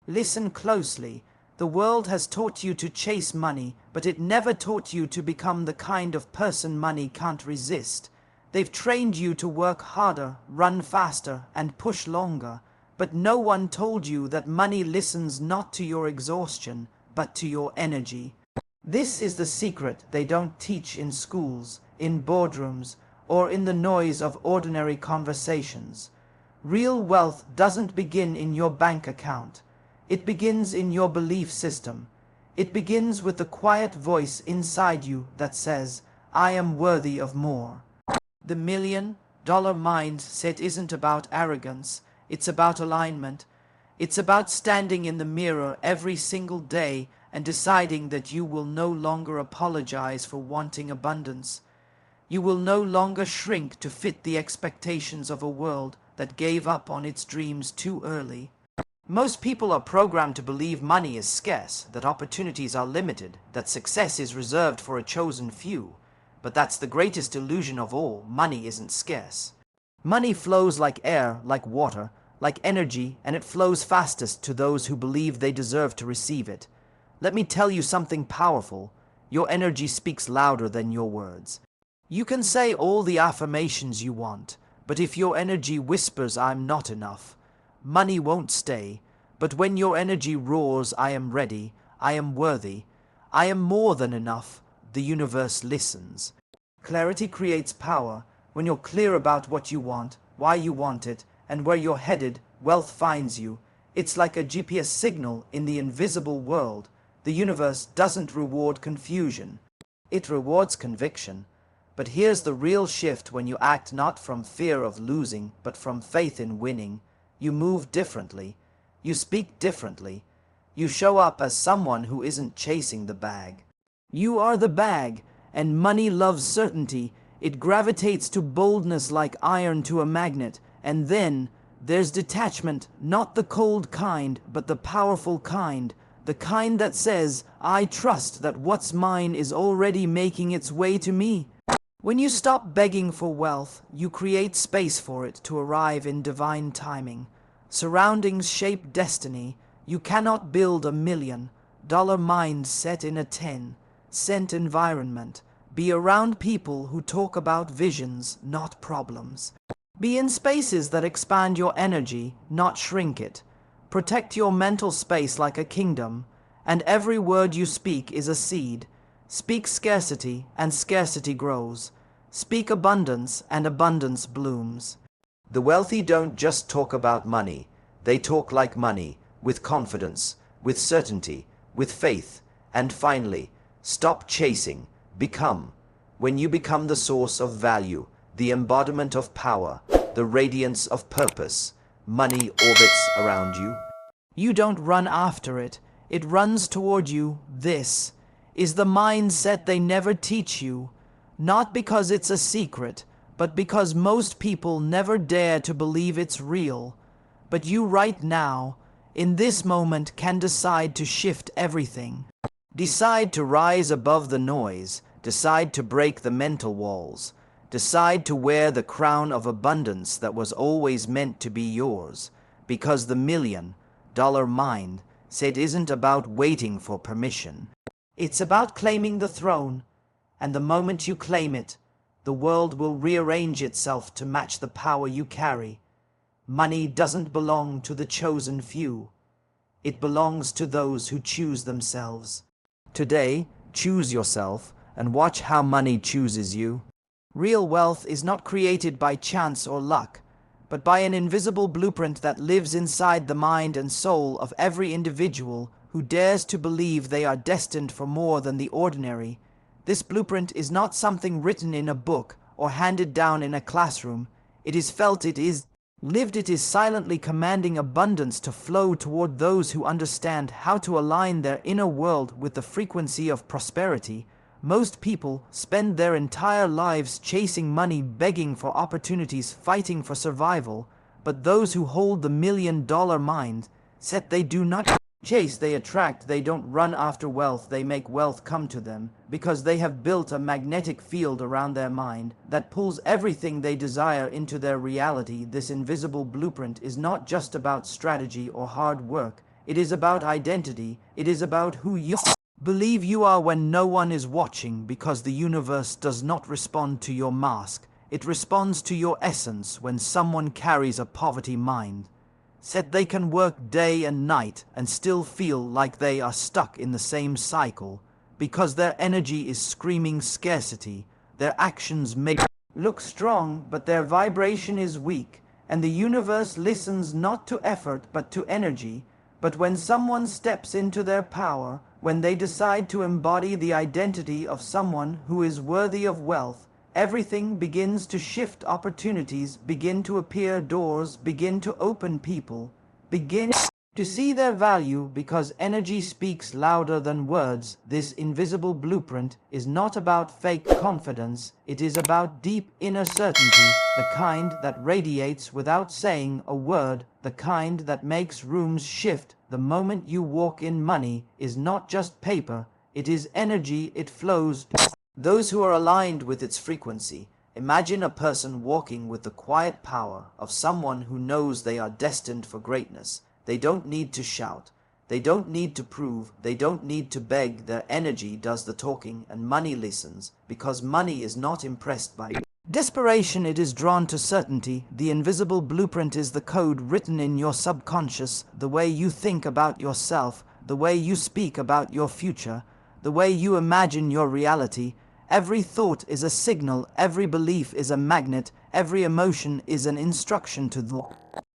Listen closely. The world has taught you to chase money, but it never taught you to become the kind of person money can't resist. They've trained you to work harder, run faster, and push longer. But no one told you that money listens not to your exhaustion, but to your energy. This is the secret they don't teach in schools, in boardrooms, or in the noise of ordinary conversations. Real wealth doesn't begin in your bank account. It begins in your belief system. It begins with the quiet voice inside you that says, "I am worthy of more." The $1,000,000 mindset isn't about arrogance. It's about alignment. It's about standing in the mirror every single day and deciding that you will no longer apologize for wanting abundance. You will no longer shrink to fit the expectations of a world that gave up on its dreams too early. Most people are programmed to believe money is scarce, that opportunities are limited, that success is reserved for a chosen few. But that's the greatest illusion of all. Money isn't scarce. Money flows like air, like water, like energy, and it flows fastest to those who believe they deserve to receive it. Let me tell you something powerful. Your energy speaks louder than your words. You can say all the affirmations you want, but if your energy whispers, "I'm not enough," money won't stay. But when your energy roars, "I am ready, I am worthy, I am more than enough," the universe listens. Clarity creates power. When you're clear about what you want, why you want it, and where you're headed, wealth finds you. It's like a GPS signal in the invisible world. The universe doesn't reward confusion. It rewards conviction. But here's the real shift: when you act not from fear of losing, but from faith in winning. You move differently. You speak differently. You show up as someone who isn't chasing the bag. You are the bag, and money loves certainty. It gravitates to boldness like iron to a magnet. And then there's detachment, not the cold kind, but the powerful kind. The kind that says, "I trust that what's mine is already making its way to me." When you stop begging for wealth, you create space for it to arrive in divine timing. Surroundings shape destiny. You cannot build $1,000,000 mind set in a 10-cent environment. Be around people who talk about visions, not problems. Be in spaces that expand your energy, not shrink it. Protect your mental space like a kingdom, and every word you speak is a seed. Speak scarcity, and scarcity grows. Speak abundance, and abundance blooms. The wealthy don't just talk about money. They talk like money, with confidence, with certainty, with faith. And finally, stop chasing. Become. When you become the source of value, the embodiment of power, the radiance of purpose, money orbits around you. You don't run after it. It runs toward you. This is the mindset they never teach you. Not because it's a secret, but because most people never dare to believe it's real. But you right now, in this moment, can decide to shift everything. Decide to rise above the noise. Decide to break the mental walls. Decide to wear the crown of abundance that was always meant to be yours. Because the $1,000,000 mind said isn't about waiting for permission. It's about claiming the throne. And the moment you claim it, the world will rearrange itself to match the power you carry. Money doesn't belong to the chosen few. It belongs to those who choose themselves. Today, choose yourself and watch how money chooses you. Real wealth is not created by chance or luck, but by an invisible blueprint that lives inside the mind and soul of every individual who dares to believe they are destined for more than the ordinary. This blueprint is not something written in a book or handed down in a classroom. It is felt, it is lived, it is silently commanding abundance to flow toward those who understand how to align their inner world with the frequency of prosperity. Most people spend their entire lives chasing money, begging for opportunities, fighting for survival. But those who hold the $1,000,000 mind set, they do not chase, they attract. They don't run after wealth, they make wealth come to them, because they have built a magnetic field around their mind that pulls everything they desire into their reality. This invisible blueprint is not just about strategy or hard work. It is about identity. It is about who you believe you are when no one is watching, because the universe does not respond to your mask. It responds to your essence. When someone carries a poverty mind, said they can work day and night and still feel like they are stuck in the same cycle, because their energy is screaming scarcity. Their actions may look strong, but their vibration is weak, and the universe listens not to effort but to energy. But when someone steps into their power, when they decide to embody the identity of someone who is worthy of wealth, everything begins to shift. Opportunities begin to appear, doors begin to open, people begin to see their value, because energy speaks louder than words. This invisible blueprint is not about fake confidence, it is about deep inner certainty, the kind that radiates without saying a word, the kind that makes rooms shift. The moment you walk in, money is not just paper, it is energy. It flows to those who are aligned with its frequency. Imagine a person walking with the quiet power of someone who knows they are destined for greatness. They don't need to shout. They don't need to prove. They don't need to beg. Their energy does the talking, and money listens, because money is not impressed by desperation. It is drawn to certainty. The invisible blueprint is the code written in your subconscious, the way you think about yourself, the way you speak about your future, the way you imagine your reality. Every thought is a signal, every belief is a magnet, every emotion is an instruction to the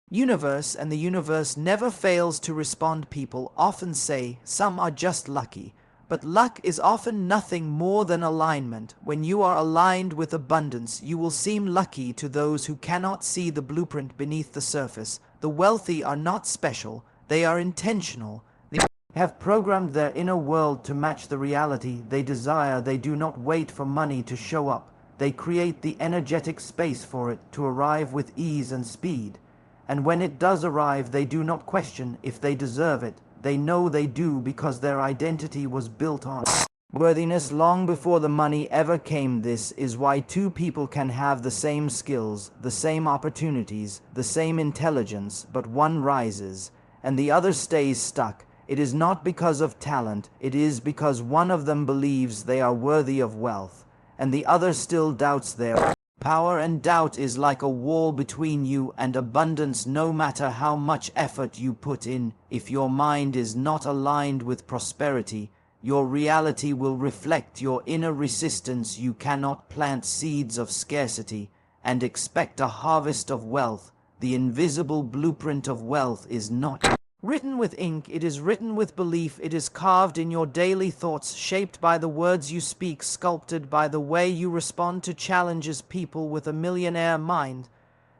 universe, and the universe never fails to respond. People often say some are just lucky, but luck is often nothing more than alignment. When you are aligned with abundance, you will seem lucky to those who cannot see the blueprint beneath the surface. The wealthy are not special, they are intentional. They have programmed their inner world to match the reality they desire. They do not wait for money to show up. They create the energetic space for it to arrive with ease and speed. And when it does arrive, they do not question if they deserve it. They know they do, because their identity was built on worthiness long before the money ever came. This is why two people can have the same skills, the same opportunities, the same intelligence, but one rises and the other stays stuck. It is not because of talent, it is because one of them believes they are worthy of wealth, and the other still doubts their power. And doubt is like a wall between you and abundance. No matter how much effort you put in, if your mind is not aligned with prosperity, your reality will reflect your inner resistance. You cannot plant seeds of scarcity and expect a harvest of wealth. The invisible blueprint of wealth is not written with ink, it is written with belief. It is carved in your daily thoughts, shaped by the words you speak, sculpted by the way you respond to challenges. People with a millionaire mind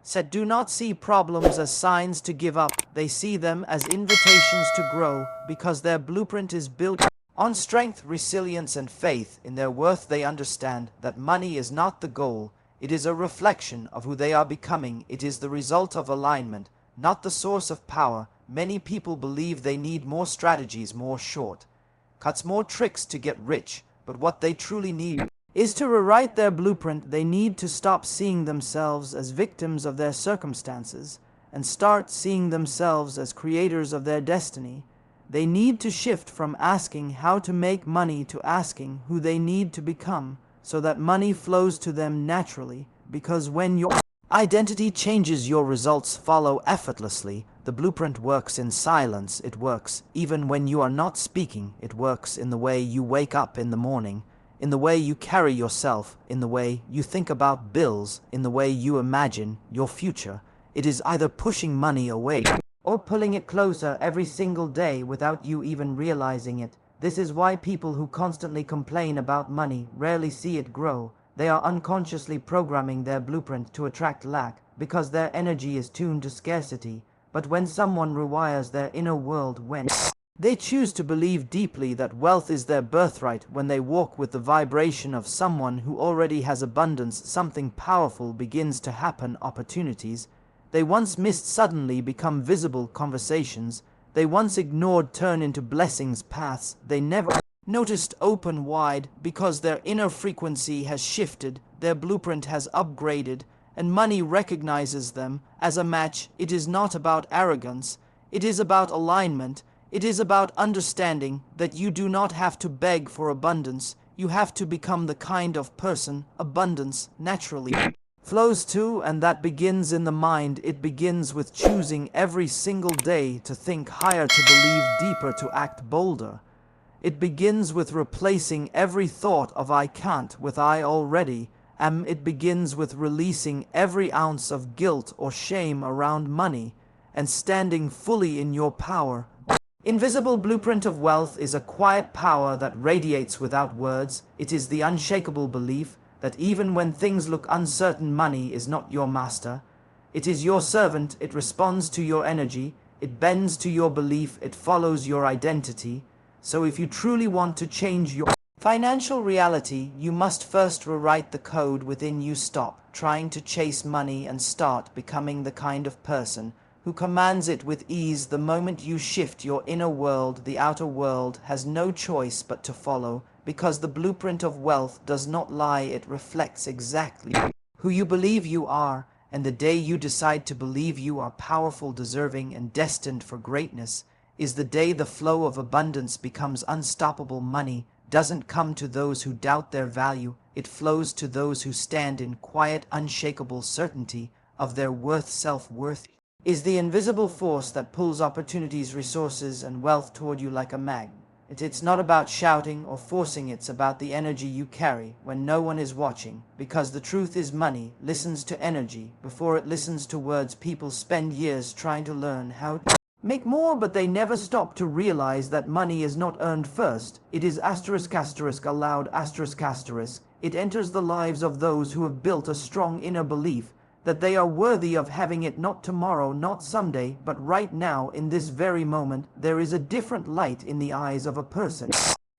said do not see problems as signs to give up. They see them as invitations to grow, because their blueprint is built on strength, resilience, and faith in their worth. They understand that money is not the goal. It is a reflection of who they are becoming. It is the result of alignment, not the source of power. Many people believe they need more strategies, more shortcuts, more tricks to get rich, but what they truly need is to rewrite their blueprint. They need to stop seeing themselves as victims of their circumstances and start seeing themselves as creators of their destiny. They need to shift from asking how to make money to asking who they need to become, so that money flows to them naturally, because when your identity changes, your results follow effortlessly. The blueprint works in silence. It works even when you are not speaking. It works in the way you wake up in the morning, in the way you carry yourself, in the way you think about bills, in the way you imagine your future. It is either pushing money away or pulling it closer every single day without you even realizing it. This is why people who constantly complain about money rarely see it grow. They are unconsciously programming their blueprint to attract lack, because their energy is tuned to scarcity. But when someone rewires their inner world, when they choose to believe deeply that wealth is their birthright, when they walk with the vibration of someone who already has abundance, something powerful begins to happen. Opportunities they once missed suddenly become visible. Conversations they once ignored turn into blessings. Paths they never noticed open wide, because their inner frequency has shifted, their blueprint has upgraded, and money recognizes them as a match. It is not about arrogance, it is about alignment. It is about understanding that you do not have to beg for abundance. You have to become the kind of person abundance naturally flows to, and that begins in the mind. It begins with choosing every single day to think higher, to believe deeper, to act bolder. It begins with replacing every thought of I can't with I already am. It begins with releasing every ounce of guilt or shame around money and standing fully in your power. Invisible blueprint of wealth is a quiet power that radiates without words. It is the unshakable belief that even when things look uncertain, money is not your master. It is your servant. It responds to your energy. It bends to your belief. It follows your identity. So if you truly want to change your financial reality, you must first rewrite the code within you. Stop trying to chase money and start becoming the kind of person who commands it with ease. The moment you shift your inner world, the outer world has no choice but to follow, because the blueprint of wealth does not lie. It reflects exactly who you believe you are, and the day you decide to believe you are powerful, deserving, and destined for greatness is the day the flow of abundance becomes unstoppable. Money doesn't come to those who doubt their value. It flows to those who stand in quiet, unshakable certainty of their worth. Self-worth is the invisible force that pulls opportunities, resources, and wealth toward you like a magnet. It's not about shouting or forcing. It's about the energy you carry when no one is watching, because the truth is money listens to energy before it listens to words. People spend years trying to learn how to make more, but they never stop to realize that money is not earned first. It is allowed. It enters the lives of those who have built a strong inner belief that they are worthy of having it, not tomorrow, not someday, but right now, in this very moment. There is a different light in the eyes of a person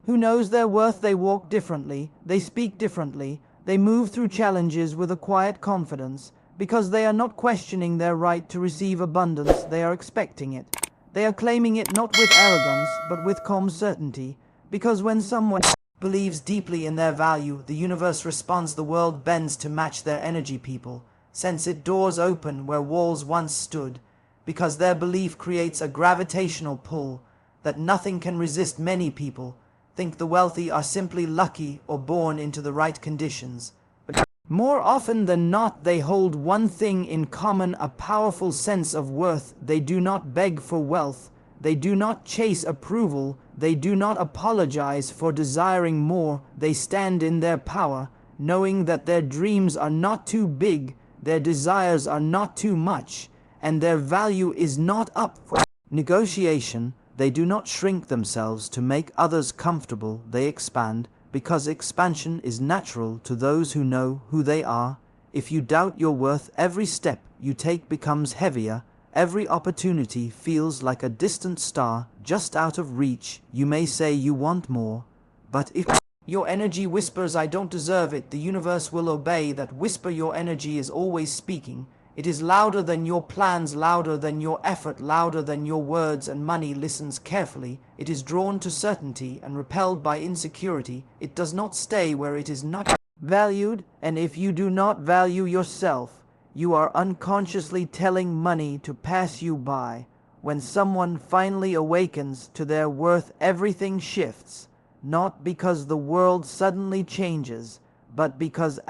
who knows their worth. They walk differently, they speak differently, they move through challenges with a quiet confidence, because they are not questioning their right to receive abundance. They are expecting it. They are claiming it, not with arrogance, but with calm certainty, because when someone believes deeply in their value, the universe responds. The world bends to match their energy. People sense it. Doors open where walls once stood, because their belief creates a gravitational pull that nothing can resist. Many people think the wealthy are simply lucky or born into the right conditions, but more often than not, they hold one thing in common: a powerful sense of worth. They do not beg for wealth. They do not chase approval. They do not apologize for desiring more. They stand in their power, knowing that their dreams are not too big, their desires are not too much, and their value is not up for negotiation. They do not shrink themselves to make others comfortable. They expand, because expansion is natural to those who know who they are. If you doubt your worth, every step you take becomes heavier. Every opportunity feels like a distant star just out of reach. You may say you want more, but if your energy whispers, I don't deserve it, the universe will obey that whisper. Your energy is always speaking. It is louder than your plans, louder than your effort, louder than your words, and money listens carefully. It is drawn to certainty and repelled by insecurity. It does not stay where it is not valued, and if you do not value yourself, you are unconsciously telling money to pass you by. When someone finally awakens to their worth, everything shifts. Not because the world suddenly changes, but because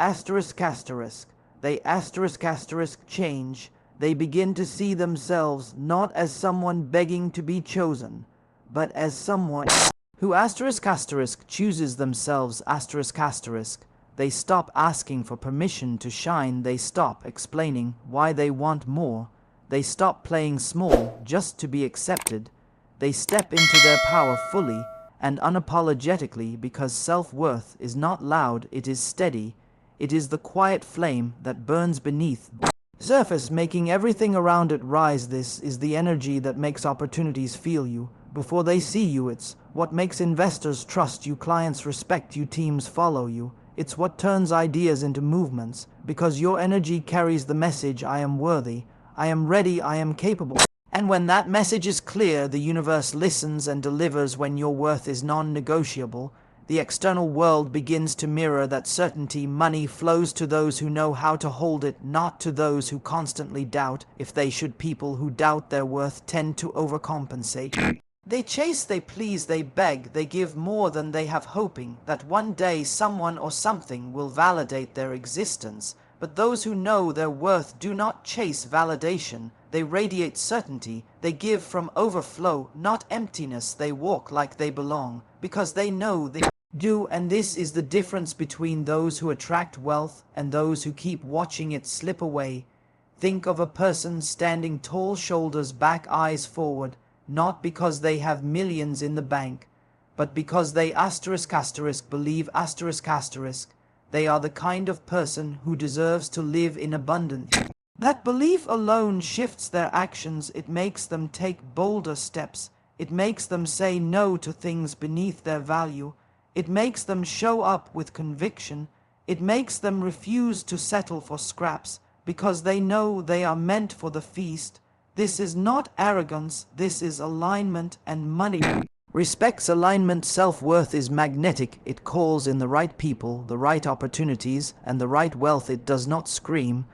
they change. They begin to see themselves not as someone begging to be chosen, but as someone who chooses themselves. They stop asking for permission to shine. They stop explaining why they want more. They stop playing small just to be accepted. They step into their power fully and unapologetically, because self-worth is not loud, it is steady. It is the quiet flame that burns beneath the surface, making everything around it rise. This is the energy that makes opportunities feel you before they see you. It's what makes investors trust you, clients respect you, teams follow you. It's what turns ideas into movements, because your energy carries the message, I am worthy, I am ready, I am capable. And when that message is clear, the universe listens and delivers. When your worth is non-negotiable, the external world begins to mirror that certainty. Money flows to those who know how to hold it, not to those who constantly doubt if they should. People who doubt their worth tend to overcompensate. They chase, they please, they beg, they give more than they have, hoping that one day someone or something will validate their existence. But those who know their worth do not chase validation. They radiate certainty. They give from overflow, not emptiness. They walk like they belong, because they know they do. And this is the difference between those who attract wealth and those who keep watching it slip away. Think of a person standing tall, shoulders back, eyes forward, not because they have millions in the bank, but because they believe they are the kind of person who deserves to live in abundance. That belief alone shifts their actions. It makes them take bolder steps. It makes them say no to things beneath their value. It makes them show up with conviction. It makes them refuse to settle for scraps, because they know they are meant for the feast. This is not arrogance, this is alignment, and money respects alignment. Self-worth is magnetic. It calls in the right people, the right opportunities, and the right wealth. It does not scream,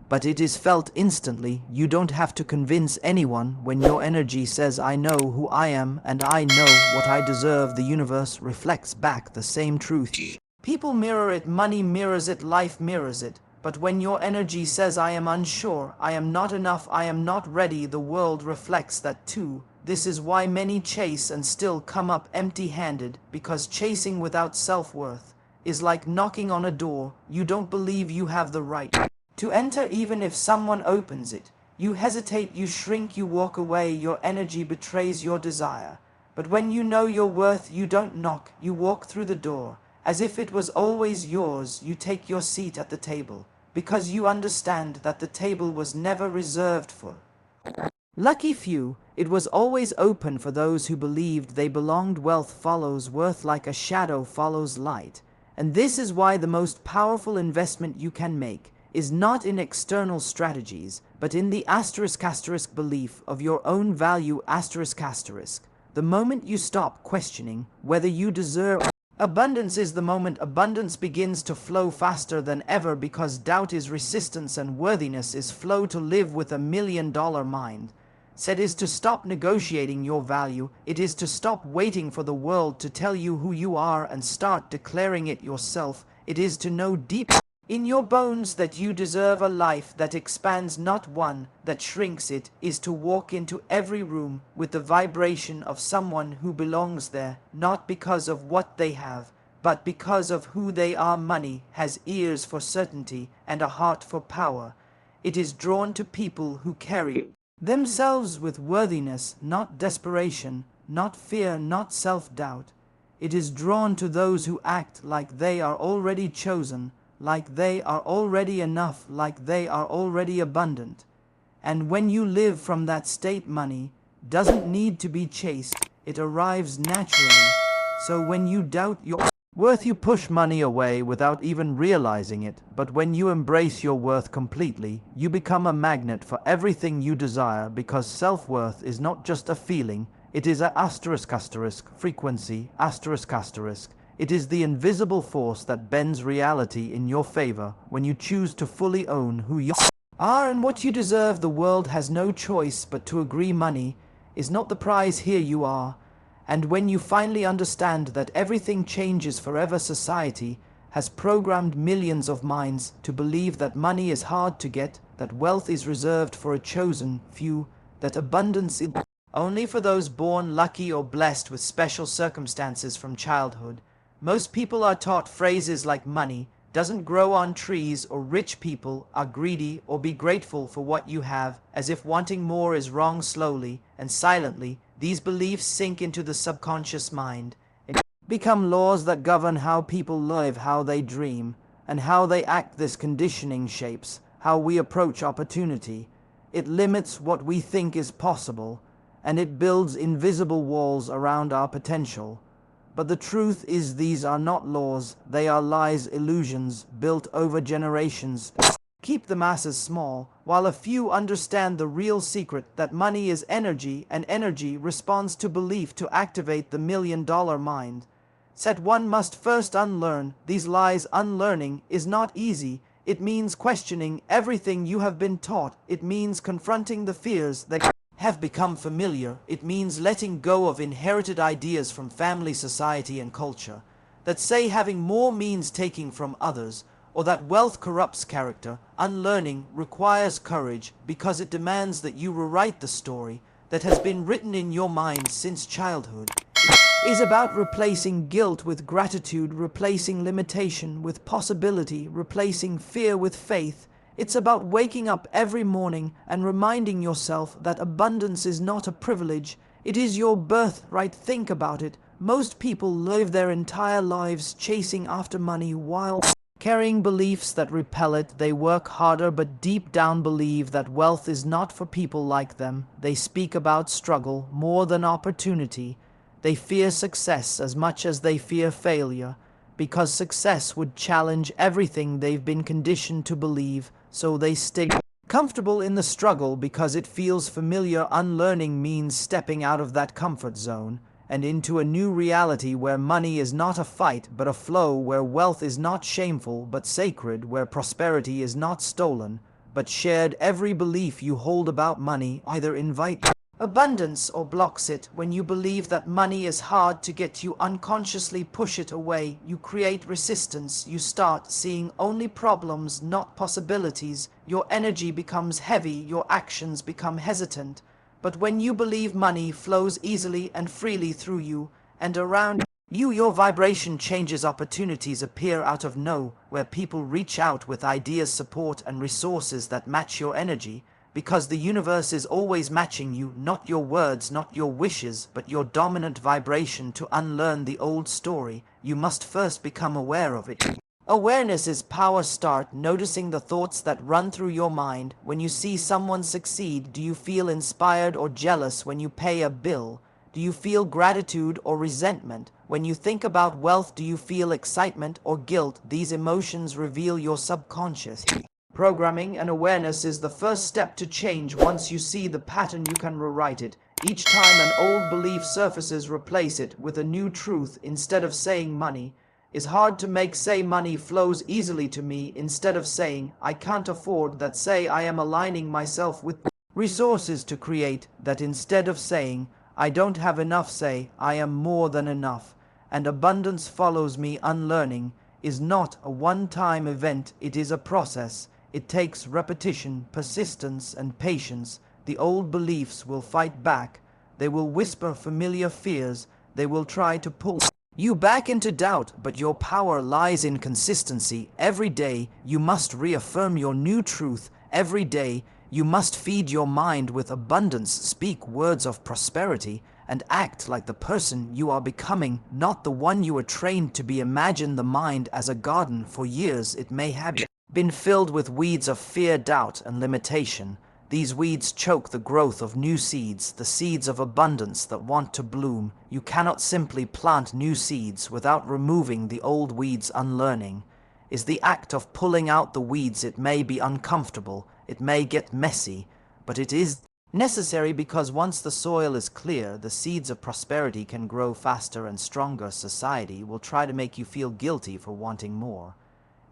but it is felt instantly. You don't have to convince anyone. When your energy says, I know who I am and I know what I deserve, the universe reflects back the same truth. People mirror it, money mirrors it, life mirrors it. But when your energy says, I am unsure, I am not enough, I am not ready, the world reflects that too. This is why many chase and still come up empty-handed, because chasing without self-worth is like knocking on a door. You don't believe you have the right to enter even if someone opens it. You hesitate, you shrink, you walk away. Your energy betrays your desire. But when you know your worth, you don't knock, you walk through the door. As if it was always yours, you take your seat at the table, because you understand that the table was never reserved for lucky few. It was always open for those who believed they belonged. Wealth follows worth like a shadow follows light. And this is why the most powerful investment you can make is not in external strategies, but in the belief of your own value. The moment you stop questioning whether you deserve abundance is the moment abundance begins to flow faster than ever, because doubt is resistance and worthiness is flow. To live with $1 million mind set is to stop negotiating your value. It is to stop waiting for the world to tell you who you are and start declaring it yourself. It is to know deep in your bones that you deserve a life that expands, not one that shrinks. It is to walk into every room with the vibration of someone who belongs there, not because of what they have, but because of who they are. Money has ears for certainty and a heart for power. It is drawn to people who carry themselves with worthiness, not desperation, not fear, not self-doubt. It is drawn to those who act like they are already chosen, like they are already enough, like they are already abundant. And when you live from that state, money doesn't need to be chased, it arrives naturally. So when you doubt your worth, you push money away without even realizing it. But when you embrace your worth completely, you become a magnet for everything you desire, because self-worth is not just a feeling, it is a frequency. It is the invisible force that bends reality in your favor when you choose to fully own who you are and what you deserve. The world has no choice but to agree. Money is not the prize. Here you are. And when you finally understand that everything changes forever, society has programmed millions of minds to believe that money is hard to get, that wealth is reserved for a chosen few, that abundance is only for those born lucky or blessed with special circumstances. From childhood, most people are taught phrases like money doesn't grow on trees, or rich people are greedy, or be grateful for what you have, as if wanting more is wrong. Slowly and silently, these beliefs sink into the subconscious mind and become laws that govern how people live, how they dream, and how they act. This conditioning shapes how we approach opportunity. It limits what we think is possible, and it builds invisible walls around our potential. But the truth is, these are not laws, they are lies, illusions built over generations. Keep the masses small, while a few understand the real secret, that money is energy, and energy responds to belief. To activate the $1 million mind set, one must first unlearn these lies. Unlearning is not easy. It means questioning everything you have been taught. It means confronting the fears that have become familiar, it means letting go of inherited ideas from family, society, and culture that say having more means taking from others, or that wealth corrupts character. Unlearning requires courage because it demands that you rewrite the story that has been written in your mind since childhood. It is about replacing guilt with gratitude, replacing limitation with possibility, replacing fear with faith. It's about waking up every morning and reminding yourself that abundance is not a privilege, it is your birthright. Think about it. Most people live their entire lives chasing after money while carrying beliefs that repel it. They work harder but deep down believe that wealth is not for people like them. They speak about struggle more than opportunity. They fear success as much as they fear failure, because success would challenge everything they've been conditioned to believe, so they stay comfortable in the struggle because it feels familiar. Unlearning means stepping out of that comfort zone and into a new reality where money is not a fight but a flow, where wealth is not shameful but sacred, where prosperity is not stolen but shared. Every belief you hold about money either invites abundance or blocks it. When you believe that money is hard to get, you unconsciously push it away. You create resistance. You start seeing only problems, not possibilities. Your energy becomes heavy. Your actions become hesitant. But when you believe money flows easily and freely through you and around you, your vibration changes. Opportunities appear out of nowhere. People reach out with ideas, support, and resources that match your energy. Because the universe is always matching you, not your words, not your wishes, but your dominant vibration. To unlearn the old story, you must first become aware of it. Awareness is power. Start noticing the thoughts that run through your mind. When you see someone succeed, do you feel inspired or jealous? When you pay a bill, do you feel gratitude or resentment? When you think about wealth, do you feel excitement or guilt? These emotions reveal your subconscious. Programming and awareness is the first step to change. Once you see the pattern, you can rewrite it. Each time an old belief surfaces, replace it with a new truth. Instead of saying money is hard to make, say money flows easily to me. Instead of saying I can't afford that, say I am aligning myself with resources to create that. Instead of saying I don't have enough, say I am more than enough, and abundance follows me. Unlearning is not a one-time event, it is a process. It takes repetition, persistence, and patience. The old beliefs will fight back. They will whisper familiar fears. They will try to pull you back into doubt, but your power lies in consistency. Every day, you must reaffirm your new truth. Every day, you must feed your mind with abundance, speak words of prosperity, and act like the person you are becoming, not the one you were trained to be. Imagine the mind as a garden. For years, it may have been filled with weeds of fear, doubt, and limitation. These weeds choke the growth of new seeds, the seeds of abundance that want to bloom. You cannot simply plant new seeds without removing the old weeds. Unlearning is the act of pulling out the weeds. It may be uncomfortable, it may get messy, but it is necessary, because once the soil is clear, the seeds of prosperity can grow faster and stronger. Society will try to make you feel guilty for wanting more.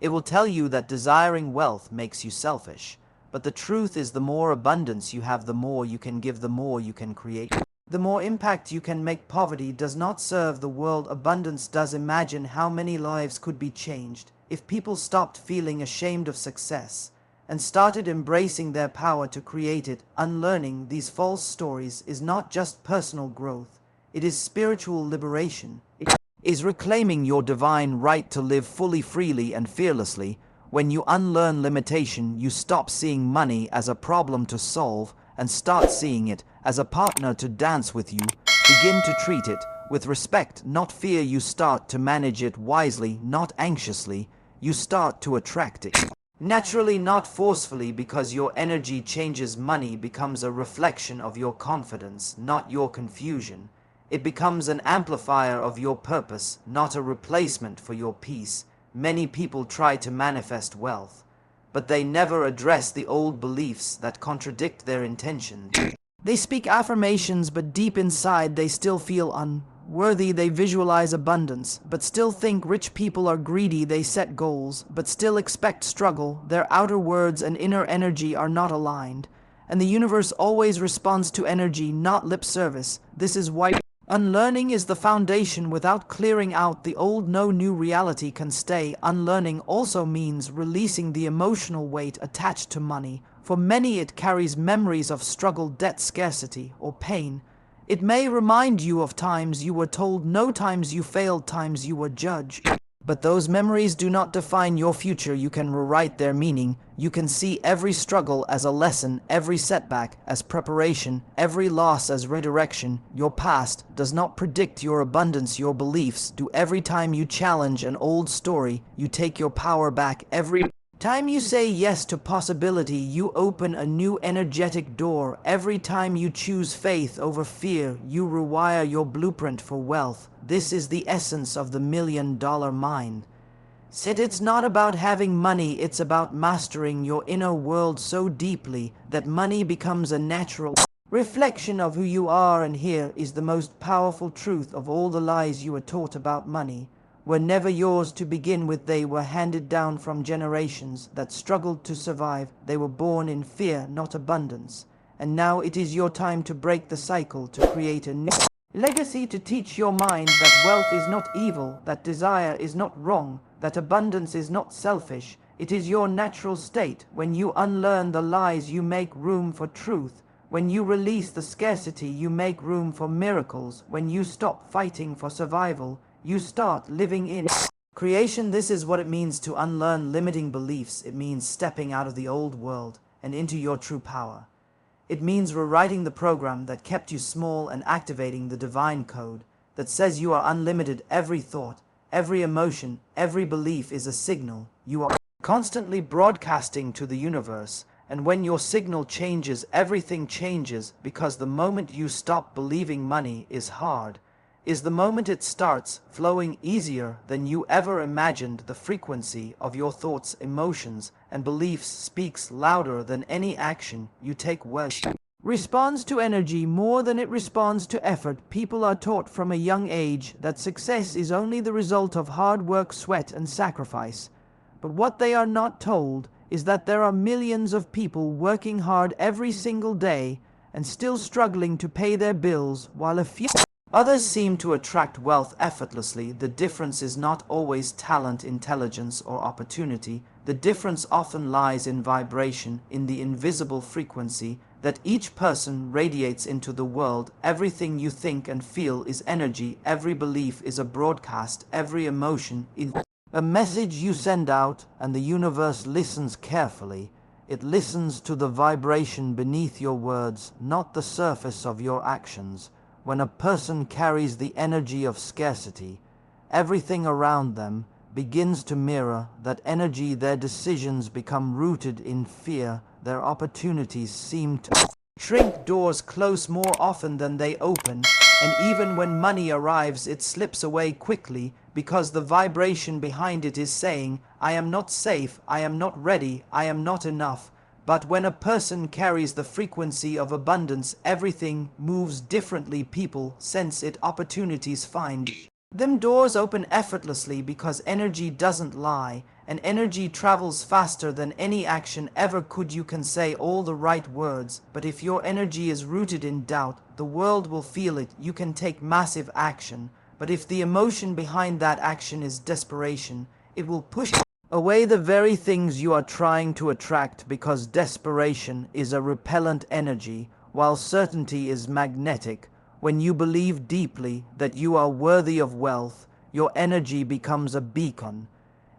It will tell you that desiring wealth makes you selfish. But the truth is, the more abundance you have, the more you can give, the more you can create, the more impact you can make. Poverty does not serve the world, abundance does. Imagine how many lives could be changed if people stopped feeling ashamed of success and started embracing their power to create it. Unlearning these false stories is not just personal growth, it is spiritual liberation. It is reclaiming your divine right to live fully, freely, and fearlessly. When you unlearn limitation, you stop seeing money as a problem to solve and start seeing it as a partner to dance with you. Begin to treat it with respect, not fear. You start to manage it wisely, not anxiously. You start to attract it naturally, not forcefully, because your energy changes. Money becomes a reflection of your confidence, not your confusion. It becomes an amplifier of your purpose, not a replacement for your peace. Many people try to manifest wealth, but they never address the old beliefs that contradict their intentions. They speak affirmations, but deep inside they still feel unworthy. They visualize abundance, but still think rich people are greedy. They set goals, but still expect struggle. Their outer words and inner energy are not aligned, and the universe always responds to energy, not lip service. This is why unlearning is the foundation. Without clearing out the old, no new reality can stay. Unlearning also means releasing the emotional weight attached to money. For many, it carries memories of struggle, debt, scarcity, or pain. It may remind you of times you were told no, times you failed, times you were judged. But those memories do not define your future. You can rewrite their meaning. You can see every struggle as a lesson, every setback as preparation, every loss as redirection. Your past does not predict your abundance. Your beliefs do. Every time you challenge an old story, you take your power back. Every time you say yes to possibility, you open a new energetic door. Every time you choose faith over fear, you rewire your blueprint for wealth. This is the essence of the $1 million mind. Said it's not about having money, it's about mastering your inner world so deeply that money becomes a natural reflection of who you are. And here is the most powerful truth of all the lies you were taught about money. Were never yours to begin with. They were handed down from generations that struggled to survive. They were born in fear, not abundance. And now it is your time to break the cycle, to create a new legacy, to teach your mind that wealth is not evil, that desire is not wrong, that abundance is not selfish. It is your natural state. When you unlearn the lies, you make room for truth. When you release the scarcity, you make room for miracles. When you stop fighting for survival, you start living in creation. This is what it means to unlearn limiting beliefs. It means stepping out of the old world and into your true power. It means rewriting the program that kept you small and activating the divine code that says you are unlimited. Every thought, every emotion, every belief is a signal. You are constantly broadcasting to the universe. And when your signal changes, everything changes, because the moment you stop believing money is hard is the moment it starts flowing easier than you ever imagined. The frequency of your thoughts, emotions, and beliefs speaks louder than any action you take. Wealth responds to energy more than it responds to effort. People are taught from a young age that success is only the result of hard work, sweat, and sacrifice. But what they are not told is that there are millions of people working hard every single day and still struggling to pay their bills, while a few others seem to attract wealth effortlessly. The difference is not always talent, intelligence, or opportunity. The difference often lies in vibration, in the invisible frequency that each person radiates into the world. Everything you think and feel is energy. Every belief is a broadcast. Every emotion is a message you send out, and the universe listens carefully. It listens to the vibration beneath your words, not the surface of your actions. When a person carries the energy of scarcity, everything around them begins to mirror that energy. Their decisions become rooted in fear. Their opportunities seem to shrink. Doors close more often than they open, and even when money arrives, it slips away quickly, because the vibration behind it is saying, I am not safe, I am not ready, I am not enough. But when a person carries the frequency of abundance, everything moves differently. People sense it. Opportunities find them. Doors open effortlessly because energy doesn't lie, and energy travels faster than any action ever could. You can say all the right words, but if your energy is rooted in doubt, the world will feel it. You can take massive action, but if the emotion behind that action is desperation, it will push away the very things you are trying to attract, because desperation is a repellent energy, while certainty is magnetic. When you believe deeply that you are worthy of wealth, your energy becomes a beacon.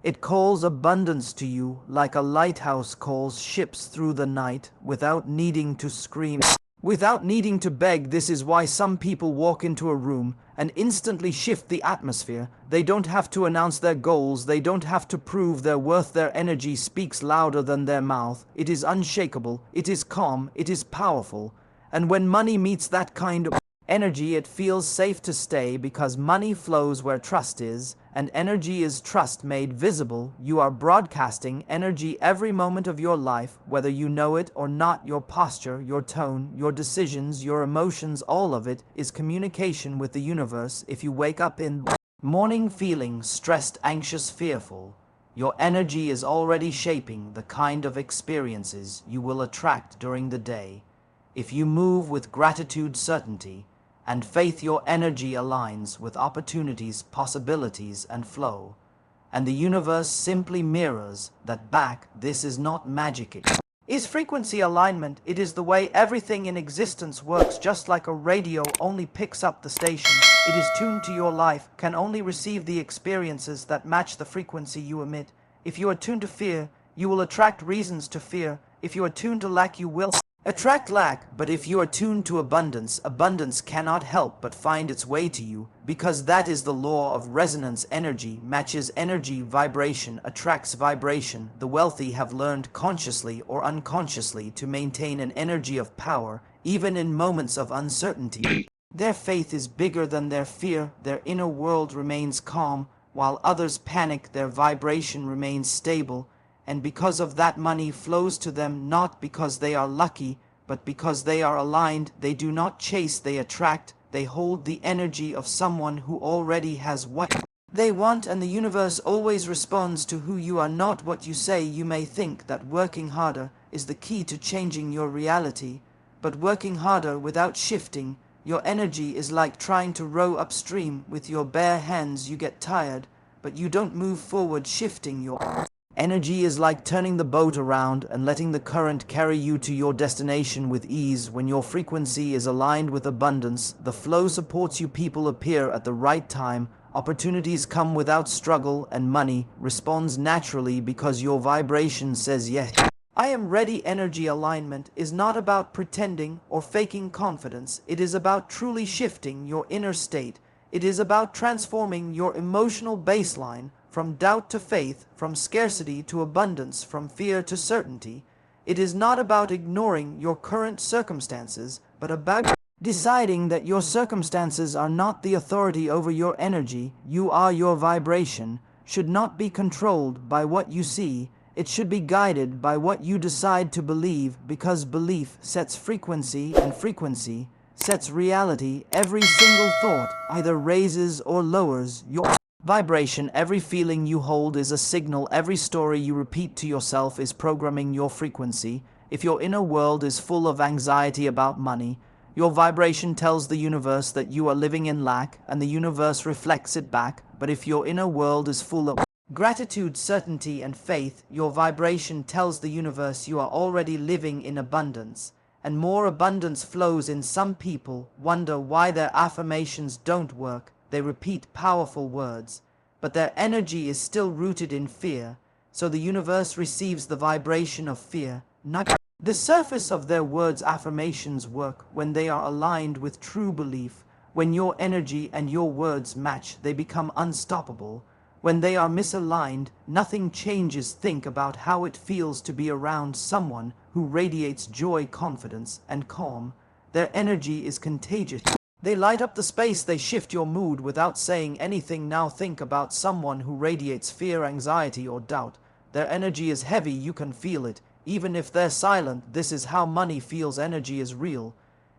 It calls abundance to you like a lighthouse calls ships through the night, without needing to scream, without needing to beg. This is why some people walk into a room and instantly shift the atmosphere. They don't have to announce their goals. They don't have to prove their worth. Their energy speaks louder than their mouth. It is unshakable. It is calm. It is powerful. And when money meets that kind of energy, it feels safe to stay, because money flows where trust is, and energy is trust made visible. You are broadcasting energy every moment of your life, whether you know it or not. Your posture, your tone, your decisions, your emotions, all of it is communication with the universe. If you wake up in the morning feeling stressed, anxious, fearful, Your energy is already shaping the kind of experiences you will attract during the day. If you move with gratitude, certainty, and faith, your energy aligns with opportunities, possibilities, and flow. And the universe simply mirrors that back. This is not magic. It is frequency alignment. It is the way everything in existence works, just like a radio only picks up the station. It is tuned to your life, can only receive the experiences that match the frequency you emit. If you are tuned to fear, you will attract reasons to fear. If you are tuned to lack, you will attract lack. But if you are tuned to abundance, abundance cannot help but find its way to you, because that is the law of resonance. Energy matches energy, vibration attracts vibration. The wealthy have learned consciously or unconsciously to maintain an energy of power, even in moments of uncertainty. Their faith is bigger than their fear. Their inner world remains calm. While others panic, their vibration remains stable. And because of that, money flows to them, not because they are lucky, but because they are aligned. They do not chase, they attract. They hold the energy of someone who already has what they want, and the universe always responds to who you are, not what you say. You may think that working harder is the key to changing your reality, but working harder without shifting your energy is like trying to row upstream with your bare hands. You get tired, but you don't move forward. Shifting your energy is like turning the boat around and letting the current carry you to your destination with ease. When your frequency is aligned with abundance, the flow supports you. People appear at the right time. Opportunities come without struggle, and money responds naturally because your vibration says yes. I am ready. Energy alignment is not about pretending or faking confidence. It is about truly shifting your inner state. It is about transforming your emotional baseline from doubt to faith, from scarcity to abundance, from fear to certainty. It is not about ignoring your current circumstances, but about deciding that your circumstances are not the authority over your energy. You are. Your vibration should not be controlled by what you see. It should be guided by what you decide to believe, because belief sets frequency, and frequency sets reality. Every single thought either raises or lowers your vibration. Every feeling you hold is a signal. Every story you repeat to yourself is programming your frequency. If your inner world is full of anxiety about money, your vibration tells the universe that you are living in lack, and the universe reflects it back. But if your inner world is full of gratitude, certainty, and faith, your vibration tells the universe you are already living in abundance, and more abundance flows in. Some people wonder why their affirmations don't work. They repeat powerful words, but their energy is still rooted in fear, so the universe receives the vibration of fear, not the surface of their words. Affirmations work when they are aligned with true belief. When your energy and your words match, they become unstoppable. When they are misaligned, nothing changes. Think about how it feels to be around someone who radiates joy, confidence, and calm. Their energy is contagious. They light up the space. They shift your mood without saying anything. Now think about someone who radiates fear, anxiety, or doubt. Their energy is heavy. You can feel it, even if they're silent. This is how money feels. Energy is real.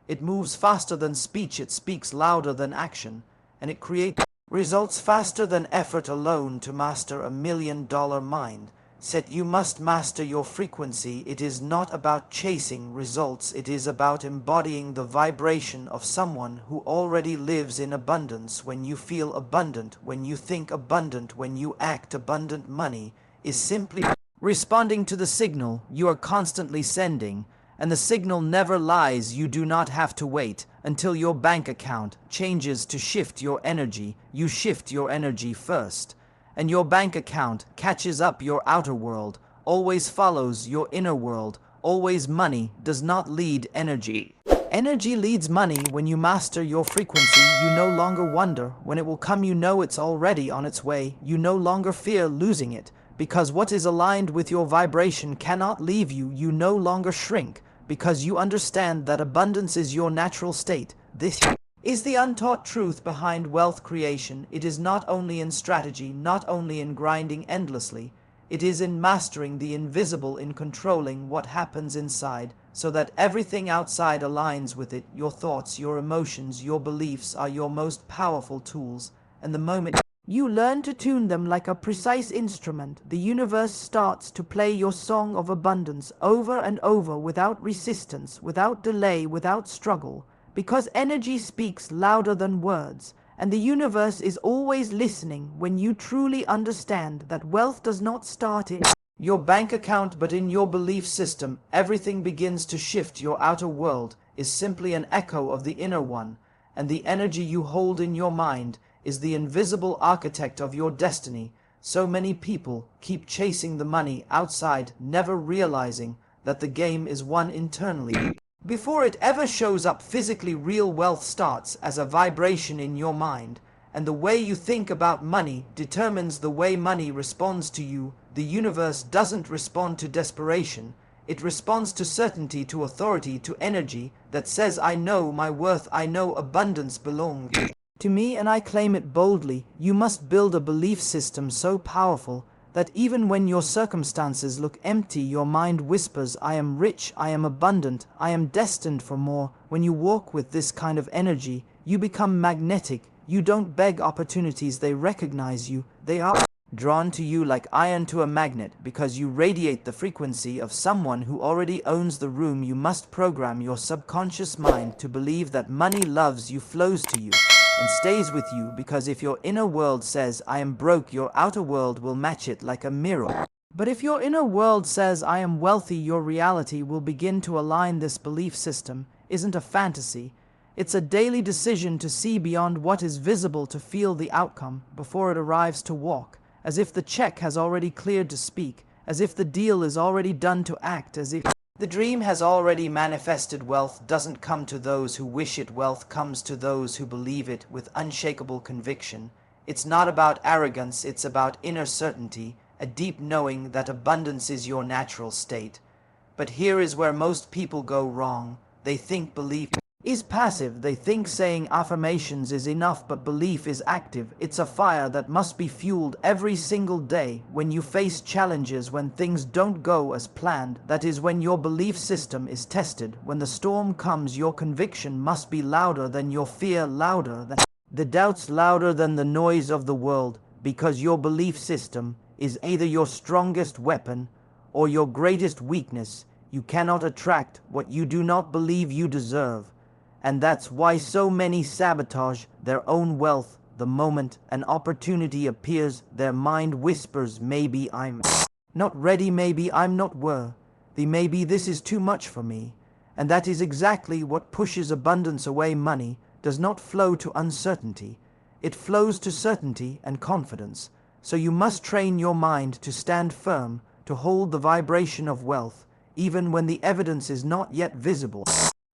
It moves faster than speech. It speaks louder than action, and it creates results faster than effort alone. To master $1 million mind set, you must master your frequency. It is not about chasing results. It is about embodying the vibration of someone who already lives in abundance. When you feel abundant, when you think abundant, when you act abundant, money is simply responding to the signal you are constantly sending. And the signal never lies. You do not have to wait until your bank account changes to shift your energy. You shift your energy first, and your bank account catches up. Your outer world always follows your inner world. Always. Money does not lead energy. Energy leads money. When you master your frequency, you no longer wonder when it will come. You know it's already on its way. You no longer fear losing it, because what is aligned with your vibration cannot leave you. You no longer shrink, because you understand that abundance is your natural state. This is the untaught truth behind wealth creation. It is not only in strategy, not only in grinding endlessly. It is in mastering the invisible, in controlling what happens inside, so that everything outside aligns with it. Your thoughts, your emotions, your beliefs are your most powerful tools, and the moment You learn to tune them like a precise instrument. The universe starts to play your song of abundance over and over without resistance, without delay, without struggle, because energy speaks louder than words, and the universe is always listening when you truly understand that wealth does not start in your bank account but in your belief system. Everything begins to shift. Your outer world is simply an echo of the inner one, and the energy you hold in your mind is the invisible architect of your destiny. So many people keep chasing the money outside, never realizing that the game is won internally. Before it ever shows up physically, real wealth starts as a vibration in your mind, and the way you think about money determines the way money responds to you. The universe doesn't respond to desperation. It responds to certainty, to authority, to energy that says, I know my worth, I know abundance belongs to me, and I claim it boldly. You must build a belief system so powerful that even when your circumstances look empty, your mind whispers, I am rich, I am abundant, I am destined for more. When you walk with this kind of energy, you become magnetic. You don't beg opportunities, they recognize you. They are drawn to you like iron to a magnet because you radiate the frequency of someone who already owns the room. You must program your subconscious mind to believe that money loves you, flows to you, and stays with you, because if your inner world says, I am broke, your outer world will match it like a mirror. But if your inner world says, I am wealthy, your reality will begin to align. This belief system isn't a fantasy. It's a daily decision to see beyond what is visible, to feel the outcome before it arrives, to walk as if the check has already cleared, to speak as if the deal is already done, to act as if the dream has already manifested. Wealth doesn't come to those who wish it. Wealth comes to those who believe it with unshakable conviction. It's not about arrogance, it's about inner certainty, a deep knowing that abundance is your natural state. But here is where most people go wrong. They think belief is passive. They think saying affirmations is enough, but belief is active. It's a fire that must be fueled every single day. When you face challenges, when things don't go as planned, that is when your belief system is tested. When the storm comes, your conviction must be louder than your fear, louder than the doubts, louder than the noise of the world, because your belief system is either your strongest weapon or your greatest weakness. You cannot attract what you do not believe you deserve. And that's why so many sabotage their own wealth. The moment an opportunity appears, their mind whispers, maybe I'm not ready, maybe I'm not worthy, maybe this is too much for me. And that is exactly what pushes abundance away. Money does not flow to uncertainty. It flows to certainty and confidence. So you must train your mind to stand firm, to hold the vibration of wealth, even when the evidence is not yet visible.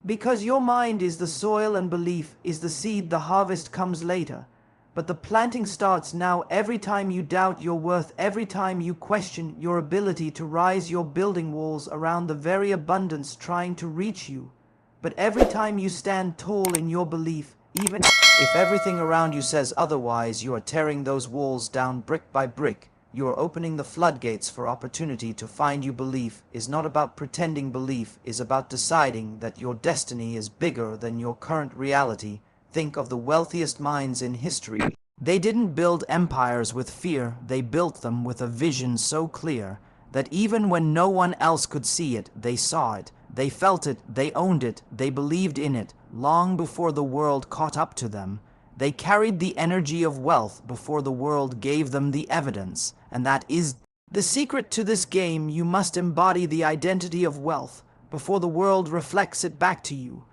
Because your mind is the soil and belief is the seed. The harvest comes later, but the planting starts now. Every time you doubt your worth, every time you question your ability to rise, you're building walls around the very abundance trying to reach you. But every time you stand tall in your belief, even if everything around you says otherwise, you are tearing those walls down brick by brick. You are opening the floodgates for opportunity to find you. Belief is not about pretending. Belief is about deciding that your destiny is bigger than your current reality. Think of the wealthiest minds in history. They didn't build empires with fear. They built them with a vision so clear that even when no one else could see it, they saw it. They felt it. They owned it. They believed in it long before the world caught up to them. They carried the energy of wealth before the world gave them the evidence. And that is the secret to this game. You must embody the identity of wealth before the world reflects it back to you.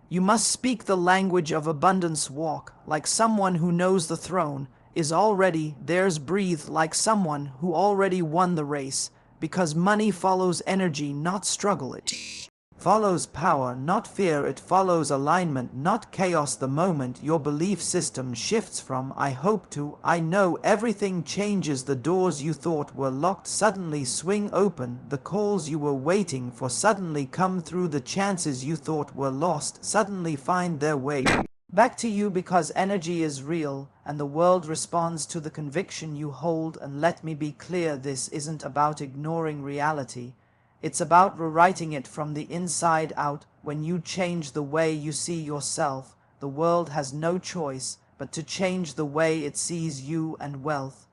You must speak the language of abundance. Walk like someone who knows the throne is already theirs. Breathe like someone who already won the race, because money follows energy, not struggle. It follows power, not fear. It follows alignment, not chaos. The moment your belief system shifts from I hope to I know, everything changes. The doors you thought were locked suddenly swing open. The calls you were waiting for suddenly come through. The chances you thought were lost suddenly find their way back to you, because energy is real and the world responds to the conviction you hold. And let me be clear, this isn't about ignoring reality. It's about rewriting it from the inside out. When you change the way you see yourself, the world has no choice but to change the way it sees you and wealth.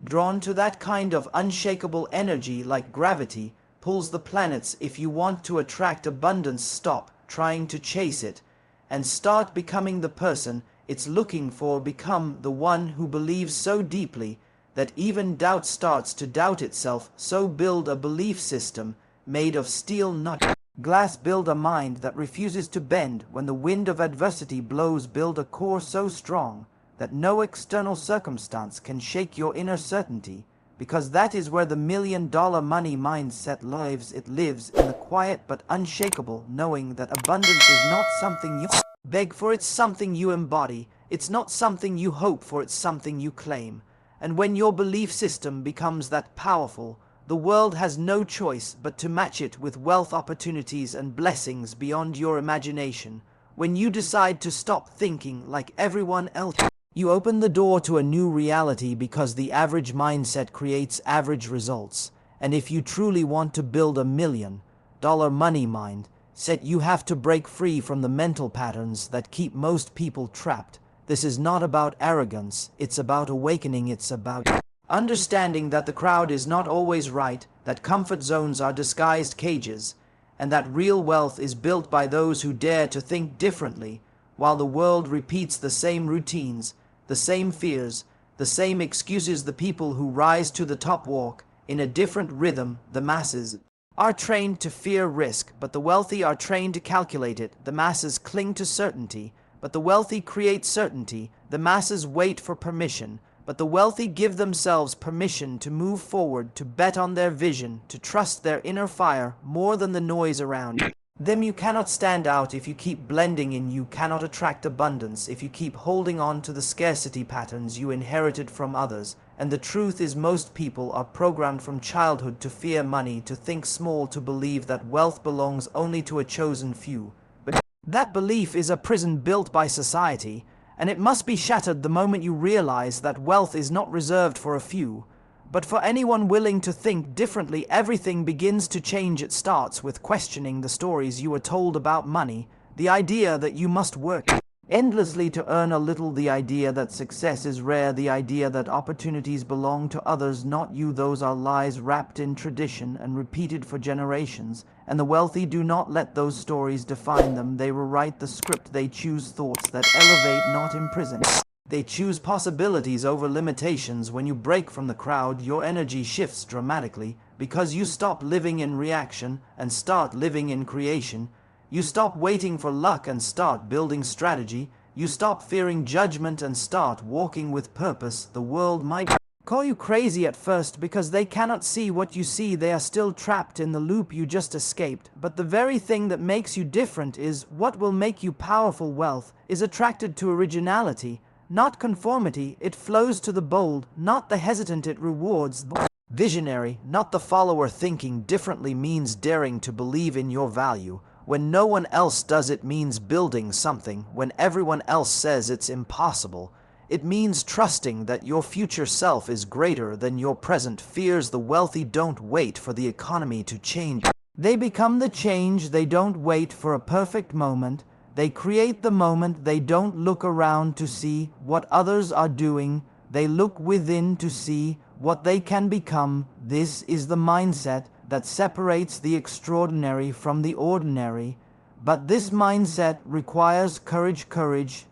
Drawn to that kind of unshakable energy like gravity pulls the planets. If you want to attract abundance, stop trying to chase it and start becoming the person it's looking for. Become the one who believes so deeply that even doubt starts to doubt itself. So build a belief system made of steel, not glass. Build a mind that refuses to bend when the wind of adversity blows. Build a core so strong that no external circumstance can shake your inner certainty, because that is where the $1 million money mindset lives. It lives in the quiet but unshakable knowing that abundance is not something you beg for, it's something you embody. It's not something you hope for, it's something you claim. And when your belief system becomes that powerful, the world has no choice but to match it with wealth, opportunities, and blessings beyond your imagination. When you decide to stop thinking like everyone else, you open the door to a new reality, because the average mindset creates average results. And if you truly want to build a $1 million money mindset, you have to break free from the mental patterns that keep most people trapped. This is not about arrogance, it's about awakening. It's about understanding that the crowd is not always right, that comfort zones are disguised cages, and that real wealth is built by those who dare to think differently. While the world repeats the same routines, the same fears, the same excuses, the people who rise to the top walk in a different rhythm. The masses are trained to fear risk, but the wealthy are trained to calculate it. The masses cling to certainty, but the wealthy create certainty. The masses wait for permission, but the wealthy give themselves permission to move forward, to bet on their vision, to trust their inner fire more than the noise around them. You cannot stand out if you keep blending in. You cannot attract abundance if you keep holding on to the scarcity patterns you inherited from others. And the truth is, most people are programmed from childhood to fear money, to think small, to believe that wealth belongs only to a chosen few. But that belief is a prison built by society, and it must be shattered the moment you realize that wealth is not reserved for a few, but for anyone willing to think differently. Everything begins to change. It starts with questioning the stories you were told about money, the idea that you must work endlessly to earn a little, the idea that success is rare, the idea that opportunities belong to others, not you. Those are lies wrapped in tradition and repeated for generations, and the wealthy do not let those stories define them. They rewrite the script. They choose thoughts that elevate, not imprison. They choose possibilities over limitations. When you break from the crowd, your energy shifts dramatically, because you stop living in reaction and start living in creation. You stop waiting for luck and start building strategy. You stop fearing judgment and start walking with purpose. The world might call you crazy at first because they cannot see what you see. They are still trapped in the loop you just escaped. But the very thing that makes you different is what will make you powerful. Wealth is attracted to originality, not conformity. It flows to the bold, not the hesitant. It rewards the visionary, not the follower. Thinking differently means daring to believe in your value when no one else does. It means building something when everyone else says it's impossible. It means trusting that your future self is greater than your present fears. The wealthy don't wait for the economy to change. They become the change. They don't wait for a perfect moment. They create the moment. They don't look around to see what others are doing. They look within to see what they can become. This is the mindset that separates the extraordinary from the ordinary. But this mindset requires courage.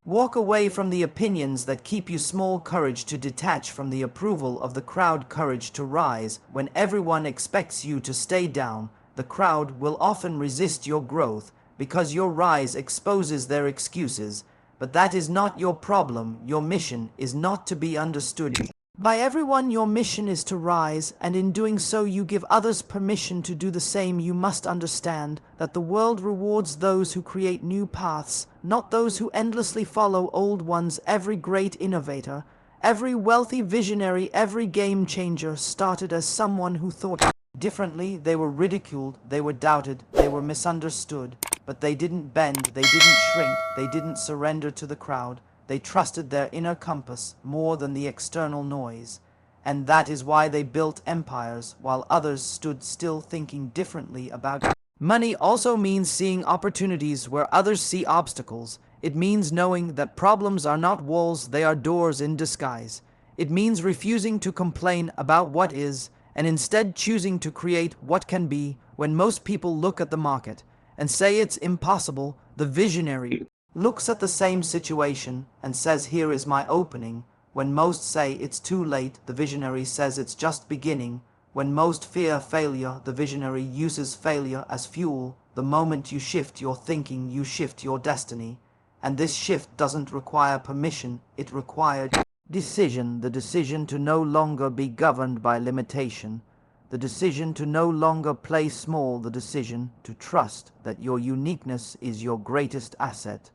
Walk away from the opinions that keep you small. Courage to detach from the approval of the crowd. Courage to rise when everyone expects you to stay down. The crowd will often resist your growth because your rise exposes their excuses. But that is not your problem. Your mission is not to be understood by everyone. Your mission is to rise, and in doing so you give others permission to do the same. You must understand that the world rewards those who create new paths, not those who endlessly follow old ones. Every great innovator, every wealthy visionary, every game changer started as someone who thought differently. They were ridiculed, they were doubted, they were misunderstood, but they didn't bend, they didn't shrink, they didn't surrender to the crowd. They trusted their inner compass more than the external noise. And that is why they built empires while others stood still, thinking differently about money. Also means seeing opportunities where others see obstacles. It means knowing that problems are not walls, they are doors in disguise. It means refusing to complain about what is, and instead choosing to create what can be. When most people look at the market and say it's impossible, the visionary looks at the same situation and says, "Here is my opening." When most say it's too late, the visionary says it's just beginning. When most fear failure, the visionary uses failure as fuel. The moment you shift your thinking, you shift your destiny. And this shift doesn't require permission, it requires decision, the decision to no longer be governed by limitation, the decision to no longer play small, the decision to trust that your uniqueness is your greatest asset.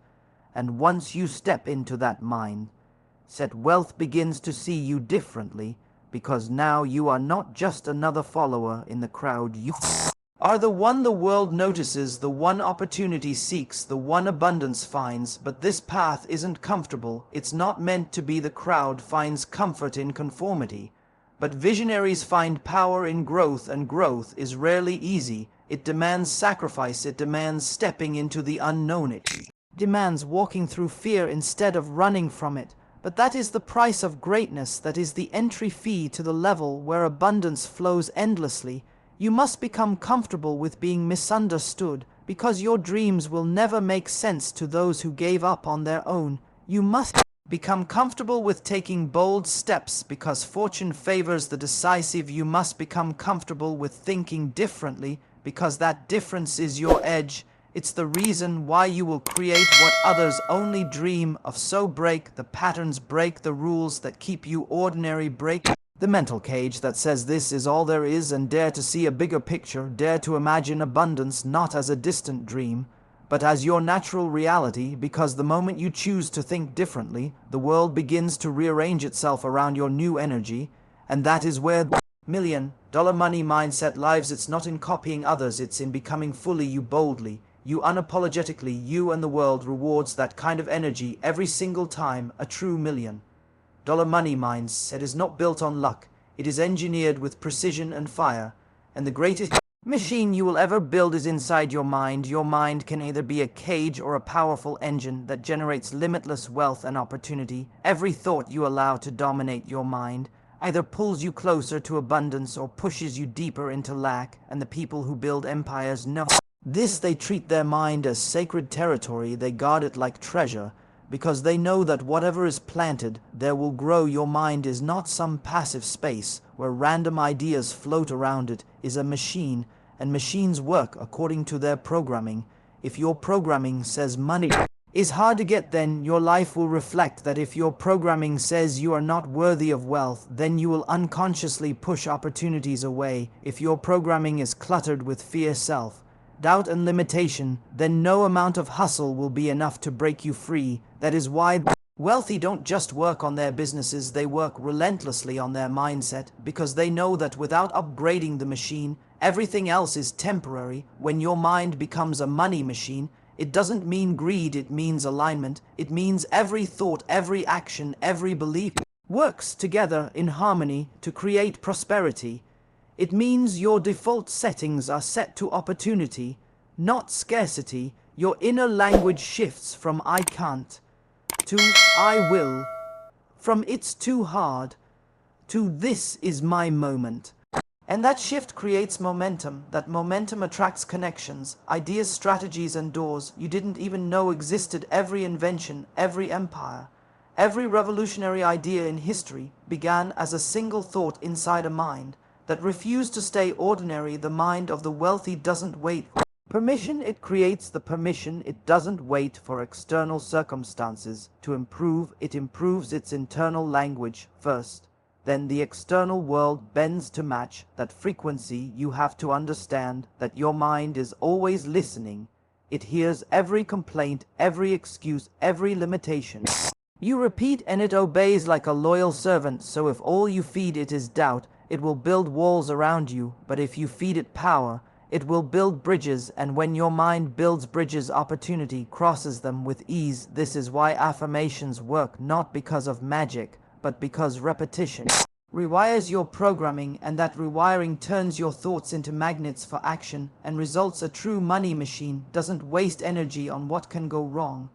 And once you step into that mindset, wealth begins to see you differently, because now you are not just another follower in the crowd. You are the one the world notices, the one opportunity seeks, the one abundance finds. But this path isn't comfortable. It's not meant to be. The crowd finds comfort in conformity. But visionaries find power in growth, and growth is rarely easy. It demands sacrifice. It demands stepping into the unknown. It demands walking through fear instead of running from it. But that is the price of greatness. That is the entry fee to the level where abundance flows endlessly. You must become comfortable with being misunderstood, because your dreams will never make sense to those who gave up on their own. You must become comfortable with taking bold steps, because fortune favors the decisive. You must become comfortable with thinking differently, because that difference is your edge. It's the reason why you will create what others only dream of. So break the patterns, break the rules that keep you ordinary, break the mental cage that says this is all there is, and dare to see a bigger picture. Dare to imagine abundance not as a distant dream, but as your natural reality, because the moment you choose to think differently, the world begins to rearrange itself around your new energy. And that is where the $1,000,000 money mindset lives. It's not in copying others, it's in becoming fully you, boldly you, unapologetically you, and the world rewards that kind of energy every single time. A true $1,000,000 money mindset is not built on luck. It is engineered with precision and fire. And the greatest machine you will ever build is inside your mind. Your mind can either be a cage or a powerful engine that generates limitless wealth and opportunity. Every thought you allow to dominate your mind either pulls you closer to abundance or pushes you deeper into lack. And the people who build empires know this. They treat their mind as sacred territory. They guard it like treasure, because they know that whatever is planted, there will grow. Your mind is not some passive space where random ideas float around. It is a machine, and machines work according to their programming. If your programming says money is hard to get, then your life will reflect that. If your programming says you are not worthy of wealth, then you will unconsciously push opportunities away. If your programming is cluttered with fear, self-doubt, and limitation, then no amount of hustle will be enough to break you free. That is why wealthy don't just work on their businesses, they work relentlessly on their mindset, because they know that without upgrading the machine, everything else is temporary. When your mind becomes a money machine, it doesn't mean greed, it means alignment. It means every thought, every action, every belief works together in harmony to create prosperity. It means your default settings are set to opportunity, not scarcity. Your inner language shifts from "I can't" to "I will," from "it's too hard" to "this is my moment." And that shift creates momentum. That momentum attracts connections, ideas, strategies, and doors you didn't even know existed. Every invention, every empire, every revolutionary idea in history began as a single thought inside a mind that refused to stay ordinary. The mind of the wealthy doesn't wait for permission, it creates the permission. It doesn't wait for external circumstances to improve, it improves its internal language first. Then the external world bends to match that frequency. You have to understand that your mind is always listening. It hears every complaint, every excuse, every limitation. You repeat and it obeys like a loyal servant. So if all you feed it is doubt, it will build walls around you. But if you feed it power, it will build bridges. And when your mind builds bridges, opportunity crosses them with ease. This is why affirmations work, not because of magic, but because repetition rewires your programming, and that rewiring turns your thoughts into magnets for action and results. A true money machine doesn't waste energy on what can go wrong.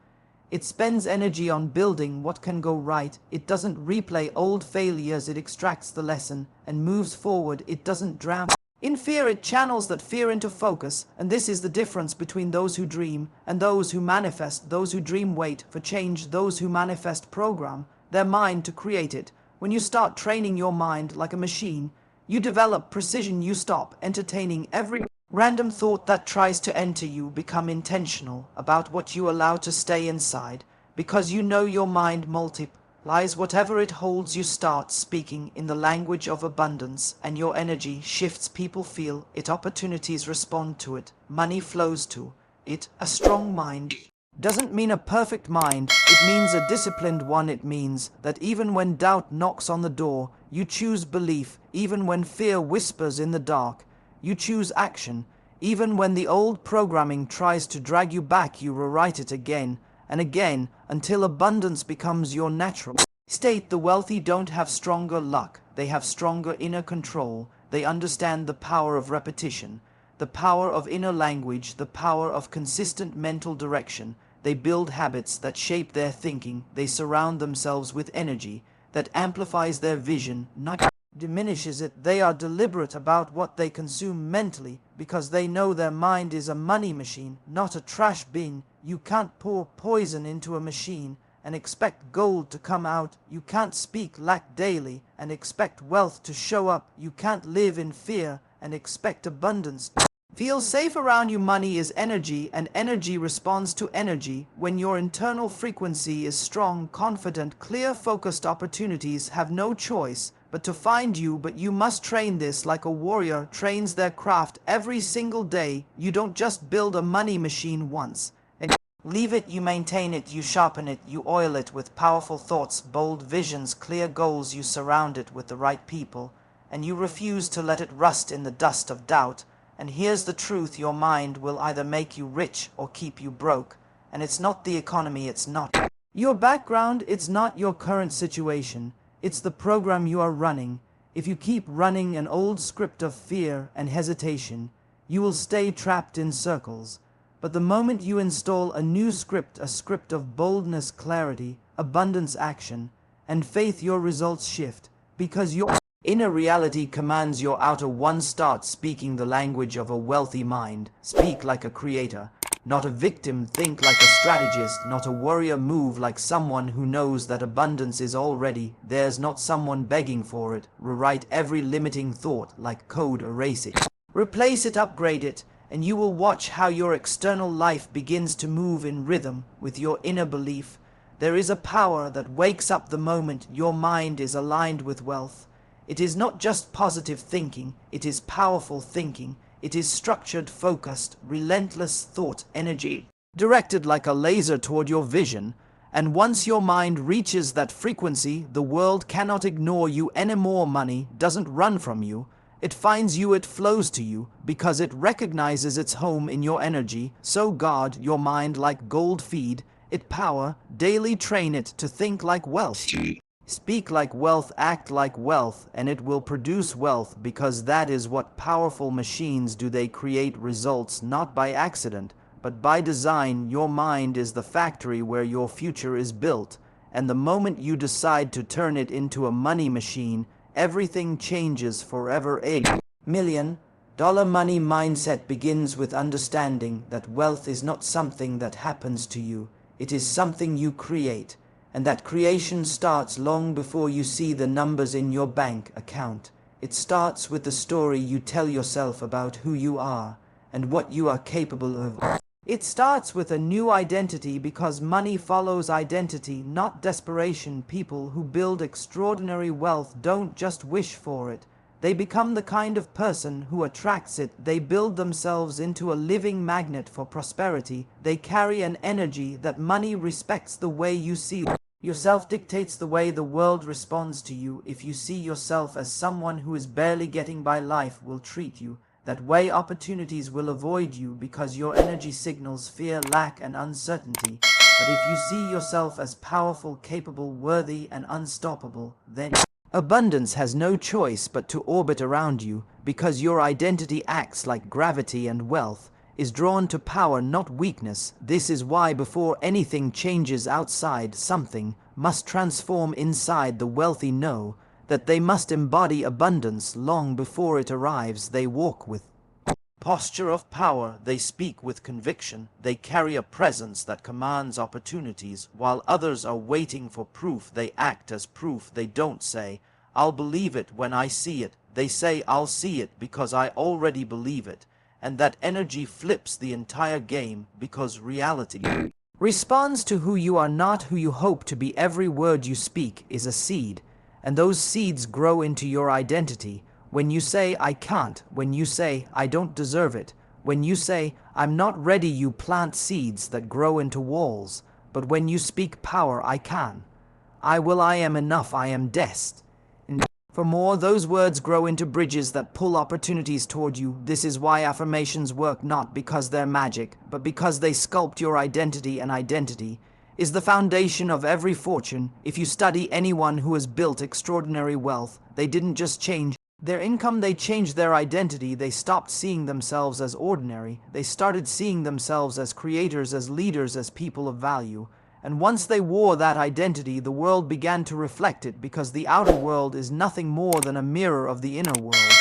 It spends energy on building what can go right. It doesn't replay old failures. It extracts the lesson and moves forward. It doesn't drown in fear. It channels that fear into focus. And this is the difference between those who dream and those who manifest. Those who dream wait for change. Those who manifest program their mind to create it. When you start training your mind like a machine, you develop precision. You stop entertaining every random thought that tries to enter you. Become intentional about what you allow to stay inside, because you know your mind multiplies whatever it holds. You start speaking in the language of abundance, and your energy shifts. People feel it, opportunities respond to it, money flows to it. A strong mind doesn't mean a perfect mind, it means a disciplined one. It means that even when doubt knocks on the door, you choose belief. Even when fear whispers in the dark, you choose action. Even when the old programming tries to drag you back, you rewrite it again and again until abundance becomes your natural state. The wealthy don't have stronger luck, they have stronger inner control. They understand the power of repetition, the power of inner language, the power of consistent mental direction. They build habits that shape their thinking. They surround themselves with energy that amplifies their vision, not diminishes it. They are deliberate about what they consume mentally, because they know their mind is a money machine, not a trash bin. You can't pour poison into a machine and expect gold to come out. You can't speak lack daily and expect wealth to show up. You can't live in fear and expect abundance. Feel safe around you. Money is energy, and energy responds to energy. When your internal frequency is strong, confident, clear, focused, opportunities have no choice but to find you. But you must train this like a warrior trains their craft every single day. You don't just build a money machine once and leave it. You maintain it, you sharpen it, you oil it with powerful thoughts, bold visions, clear goals. You surround it with the right people, and you refuse to let it rust in the dust of doubt. And here's the truth, your mind will either make you rich or keep you broke. And it's not the economy, it's not your background, it's not your current situation. It's the program you are running. If you keep running an old script of fear and hesitation, you will stay trapped in circles. But the moment you install a new script, a script of boldness, clarity, abundance, action, and faith, your results shift, because your inner reality commands your outer one. Start speaking the language of a wealthy mind. Speak like a creator, not a victim. Think like a strategist, not a warrior. Move like someone who knows that abundance is already theirs, not someone begging for it. Rewrite every limiting thought like code. Erase it, replace it, upgrade it, and you will watch how your external life begins to move in rhythm with your inner belief. There is a power that wakes up the moment your mind is aligned with wealth. It is not just positive thinking, it is powerful thinking. It is structured, focused, relentless thought, energy directed like a laser toward your vision. And once your mind reaches that frequency, the world cannot ignore you anymore. Money doesn't run from you, it finds you, it flows to you, because it recognizes its home in your energy. So guard your mind like gold, feed it power, daily train it to think like wealth. Speak like wealth, act like wealth, and it will produce wealth, because that is what powerful machines do. They create results not by accident, but by design. Your mind is the factory where your future is built, and the moment you decide to turn it into a money machine, everything changes forever. A $1,000,000 money mindset begins with understanding that wealth is not something that happens to you, it is something you create. And that creation starts long before you see the numbers in your bank account. It starts with the story you tell yourself about who you are and what you are capable of. It starts with a new identity, because money follows identity, not desperation. People who build extraordinary wealth don't just wish for it. They become the kind of person who attracts it. They build themselves into a living magnet for prosperity. They carry an energy that money respects. The way you see yourself dictates the way the world responds to you. If you see yourself as someone who is barely getting by, life will treat you that way. Opportunities will avoid you because your energy signals fear, lack, and uncertainty. But if you see yourself as powerful, capable, worthy, and unstoppable, then abundance has no choice but to orbit around you, because your identity acts like gravity, and wealth is drawn to power, not weakness. This is why before anything changes outside, something must transform inside. The wealthy know that they must embody abundance long before it arrives. They walk with posture of power, they speak with conviction, they carry a presence that commands opportunities. While others are waiting for proof, they act as proof. They don't say, "I'll believe it when I see it." They say, "I'll see it because I already believe it." And that energy flips the entire game, because reality responds to who you are, not who you hope to be. Every word you speak is a seed, and those seeds grow into your identity. When you say, "I can't," when you say, "I don't deserve it," when you say, "I'm not ready," you plant seeds that grow into walls. But when you speak power, "I can," "I will," "I am enough," "I am destined for more," those words grow into bridges that pull opportunities toward you. This is why affirmations work, not because they're magic, but because they sculpt your identity, and identity is the foundation of every fortune. If you study anyone who has built extraordinary wealth, they didn't just change their income, they changed their identity. They stopped seeing themselves as ordinary. They started seeing themselves as creators, as leaders, as people of value. And once they wore that identity, the world began to reflect it, because the outer world is nothing more than a mirror of the inner world.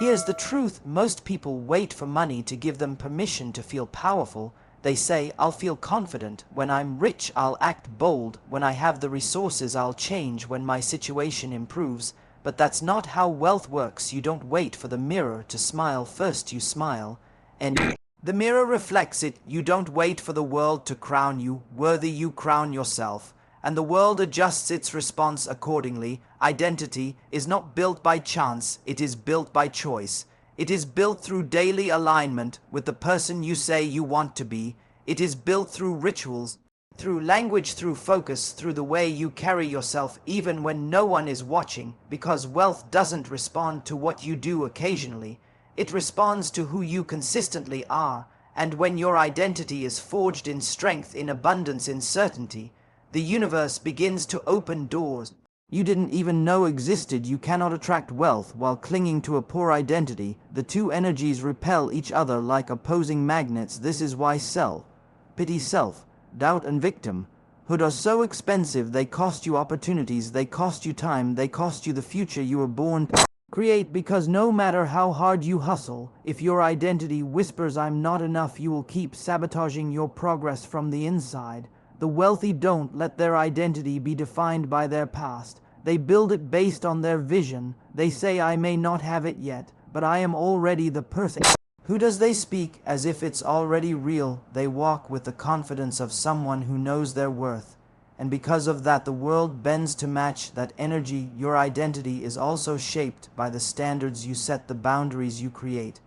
Here's the truth: most people wait for money to give them permission to feel powerful. They say, "I'll feel confident when I'm rich, I'll act bold when I have the resources, I'll change when my situation improves." But that's not how wealth works. You don't wait for the mirror to smile. First you smile, and the mirror reflects it. You don't wait for the world to crown you worthy, you crown yourself, and the world adjusts its response accordingly. Identity is not built by chance, it is built by choice. It is built through daily alignment with the person you say you want to be. It is built through rituals, through language, through focus, through the way you carry yourself even when no one is watching. Because wealth doesn't respond to what you do occasionally, it responds to who you consistently are. And when your identity is forged in strength, in abundance, in certainty, the universe begins to open doors you didn't even know existed. You cannot attract wealth while clinging to a poor identity. The two energies repel each other like opposing magnets. This is why self-pity, self-doubt, and victimhood are so expensive. They cost you opportunities, they cost you time, they cost you the future you were born to create. Because no matter how hard you hustle, if your identity whispers, "I'm not enough," you will keep sabotaging your progress from the inside. The wealthy don't let their identity be defined by their past. They build it based on their vision. They say, "I may not have it yet, but I am already the person." Who does they speak as if it's already real? They walk with the confidence of someone who knows their worth. And because of that, the world bends to match that energy. Your identity is also shaped by the standards you set, the boundaries you create,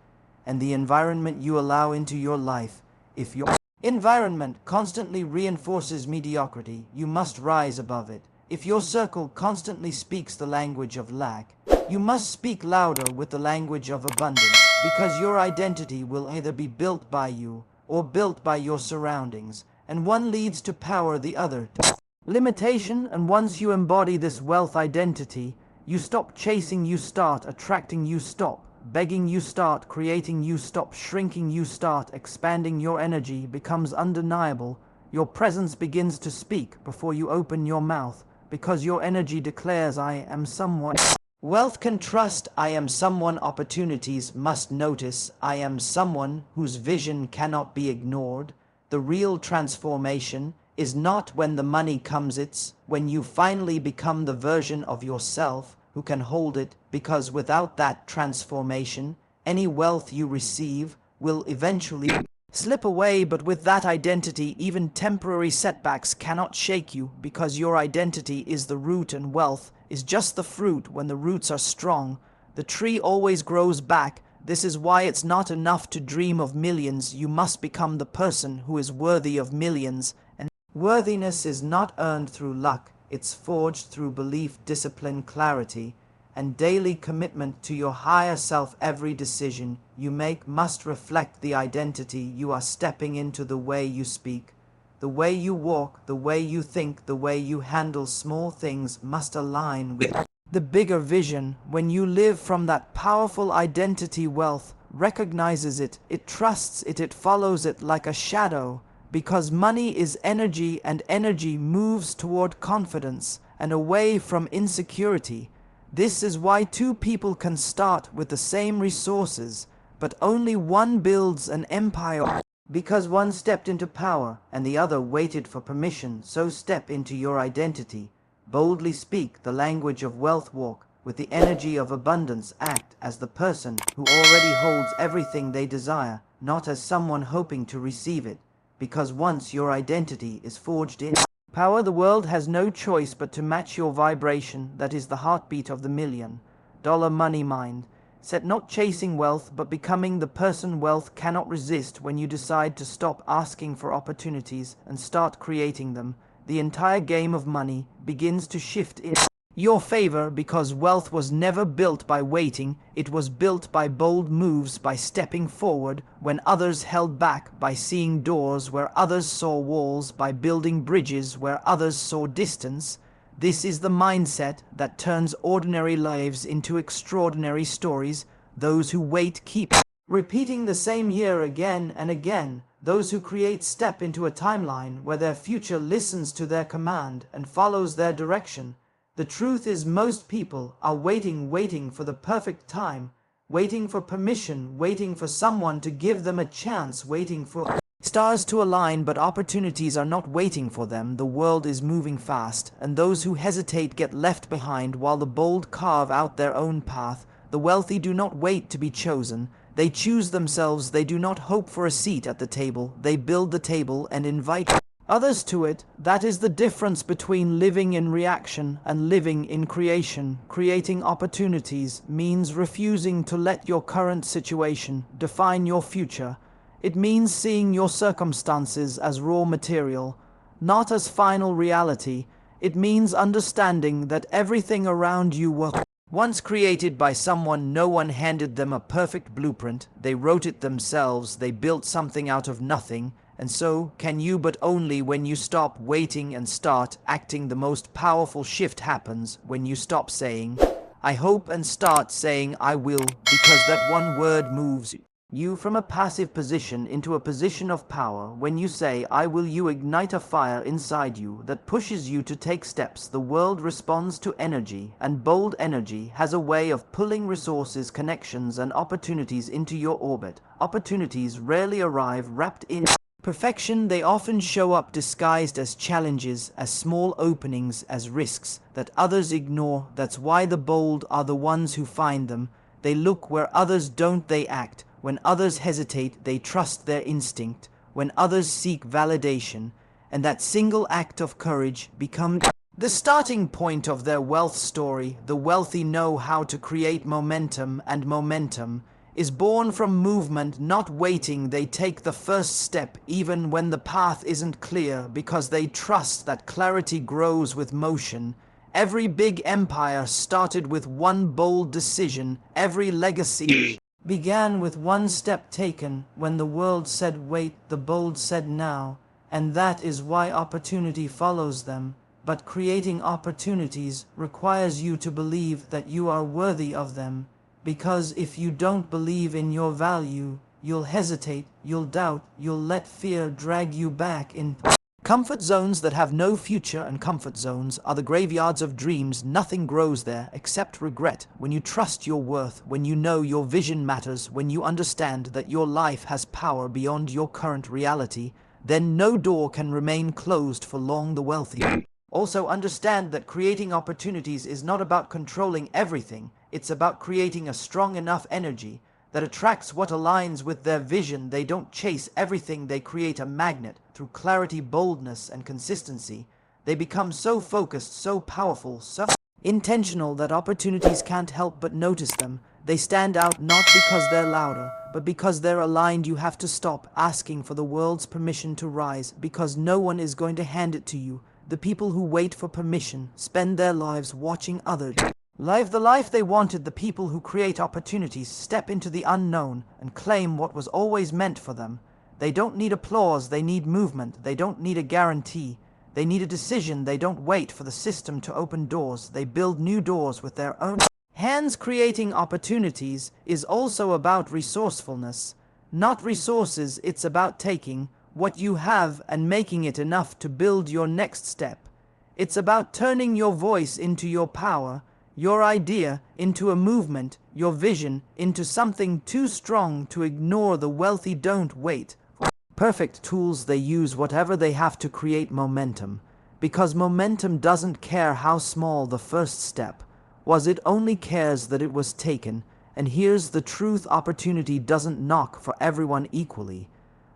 and the environment you allow into your life. If your environment constantly reinforces mediocrity, you must rise above it. If your circle constantly speaks the language of lack, you must speak louder with the language of abundance. Because your identity will either be built by you or built by your surroundings, and one leads to power, the other to limitation. And once you embody this wealth identity, you stop chasing, you start attracting, you stop begging, you start creating, you stop shrinking, you start expanding. Your energy becomes undeniable. Your presence begins to speak before you open your mouth, because your energy declares, "I am someone wealth can trust. I am someone opportunities must notice. I am someone whose vision cannot be ignored." The real transformation is not when the money comes, it's when you finally become the version of yourself who can hold it. Because without that transformation, any wealth you receive will eventually slip away. But with that identity, even temporary setbacks cannot shake you, because your identity is the root, and wealth is just the fruit. When the roots are strong, the tree always grows back. This is why it's not enough to dream of millions. You must become the person who is worthy of millions. And worthiness is not earned through luck. It's forged through belief, discipline, clarity, and daily commitment to your higher self. Every decision you make must reflect the identity you are stepping into. The way you speak, the way you walk, the way you think, the way you handle small things must align with the bigger vision. When you live from that powerful identity, wealth recognizes it, it trusts it, it follows it like a shadow, because money is energy and energy moves toward confidence and away from insecurity. This is why two people can start with the same resources, but only one builds an empire. Because one stepped into power and the other waited for permission, so step into your identity. Boldly speak the language of wealth, walk with the energy of abundance, act as the person who already holds everything they desire, not as someone hoping to receive it. Because once your identity is forged in power, the world has no choice but to match your vibration. That is the heartbeat of the $1,000,000 money mind. Set not chasing wealth, but becoming the person wealth cannot resist. When you decide to stop asking for opportunities and start creating them, the entire game of money begins to shift in your favor, because wealth was never built by waiting. It was built by bold moves, by stepping forward when others held back, by seeing doors where others saw walls, by building bridges where others saw distance. This is the mindset that turns ordinary lives into extraordinary stories. Those who wait keep repeating the same year again and again. Those who create step into a timeline where their future listens to their command and follows their direction. The truth is, most people are waiting for the perfect time, waiting for permission, waiting for someone to give them a chance, waiting for stars to align, but opportunities are not waiting for them. The world is moving fast, and those who hesitate get left behind, while the bold carve out their own path. The wealthy do not wait to be chosen. They choose themselves. They do not hope for a seat at the table. They build the table and invite others to it. That is the difference between living in reaction and living in creation. Creating opportunities means refusing to let your current situation define your future. It means seeing your circumstances as raw material, not as final reality. It means understanding that everything around you was once created by someone. No one handed them a perfect blueprint. They wrote it themselves. They built something out of nothing. And so can you, but only when you stop waiting and start acting. The most powerful shift happens when you stop saying, "I hope," and start saying, "I will," because that one word moves you from a passive position into a position of power. When you say, "I will," you ignite a fire inside you that pushes you to take steps. The world responds to energy, and bold energy has a way of pulling resources, connections, and opportunities into your orbit. Opportunities rarely arrive wrapped in perfection. They often show up disguised as challenges, as small openings, as risks that others ignore. That's why the bold are the ones who find them. They look where others don't. They act when others hesitate. They trust their instinct when others seek validation. And that single act of courage becomes the starting point of their wealth story. The wealthy know how to create momentum, and momentum is born from movement, not waiting. They take the first step even when the path isn't clear, because they trust that clarity grows with motion. Every big empire started with one bold decision. Every legacy began with one step taken. When the world said wait, the bold said now. And that is why opportunity follows them. But creating opportunities requires you to believe that you are worthy of them. Because if you don't believe in your value, you'll hesitate, you'll doubt, you'll let fear drag you back in comfort zones that have no future. And comfort zones are the graveyards of dreams. Nothing grows there except regret. When you trust your worth, when you know your vision matters, when you understand that your life has power beyond your current reality, then no door can remain closed for long. The wealthy also understand that creating opportunities is not about controlling everything. It's about creating a strong enough energy that attracts what aligns with their vision. They don't chase everything. They create a magnet through clarity, boldness, and consistency. They become so focused, so powerful, so intentional that opportunities can't help but notice them. They stand out not because they're louder, but because they're aligned. You have to stop asking for the world's permission to rise, because no one is going to hand it to you. The people who wait for permission spend their lives watching others live the life they wanted. The people who create opportunities step into the unknown and claim what was always meant for them. They don't need applause, they need movement. They don't need a guarantee, they need a decision. They don't wait for the system to open doors. They build new doors with their own Hands creating opportunities is also about resourcefulness. Not resources, it's about taking what you have and making it enough to build your next step. It's about turning your voice into your power, your idea into a movement, your vision into something too strong to ignore. The wealthy don't wait for perfect tools, they use whatever they have to create momentum. Because momentum doesn't care how small the first step was, it only cares that it was taken. And here's the truth: opportunity doesn't knock for everyone equally,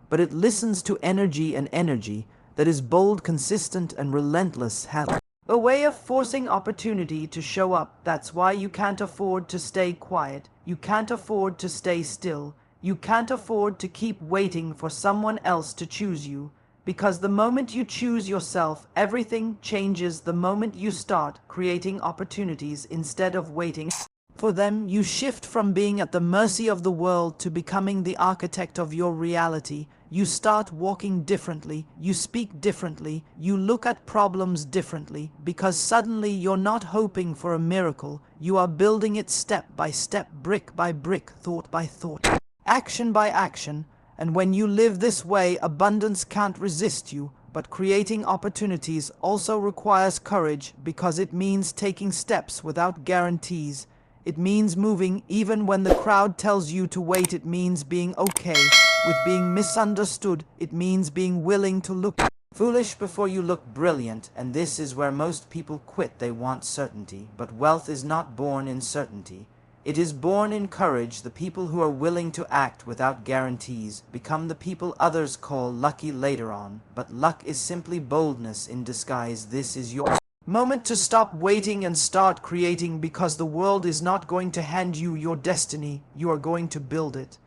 but it listens to energy, and energy that is bold, consistent, and relentless has a way of forcing opportunity to show up. That's why you can't afford to stay quiet. You can't afford to stay still. You can't afford to keep waiting for someone else to choose you. Because the moment you choose yourself, everything changes. The moment you start creating opportunities instead of waiting for them, you shift from being at the mercy of the world to becoming the architect of your reality. You start walking differently, you speak differently, you look at problems differently, because suddenly you're not hoping for a miracle, you are building it step by step, brick by brick, thought by thought, action by action. And when you live this way, abundance can't resist you. But creating opportunities also requires courage, because it means taking steps without guarantees. It means moving even when the crowd tells you to wait. It means being okay with being misunderstood. It means being willing to look foolish before you look brilliant. And this is where most people quit. They want certainty, but wealth is not born in certainty. It is born in courage. The people who are willing to act without guarantees become the people others call lucky later on. But luck is simply boldness in disguise. This is your moment to stop waiting and start creating, because the world is not going to hand you your destiny. You are going to build it.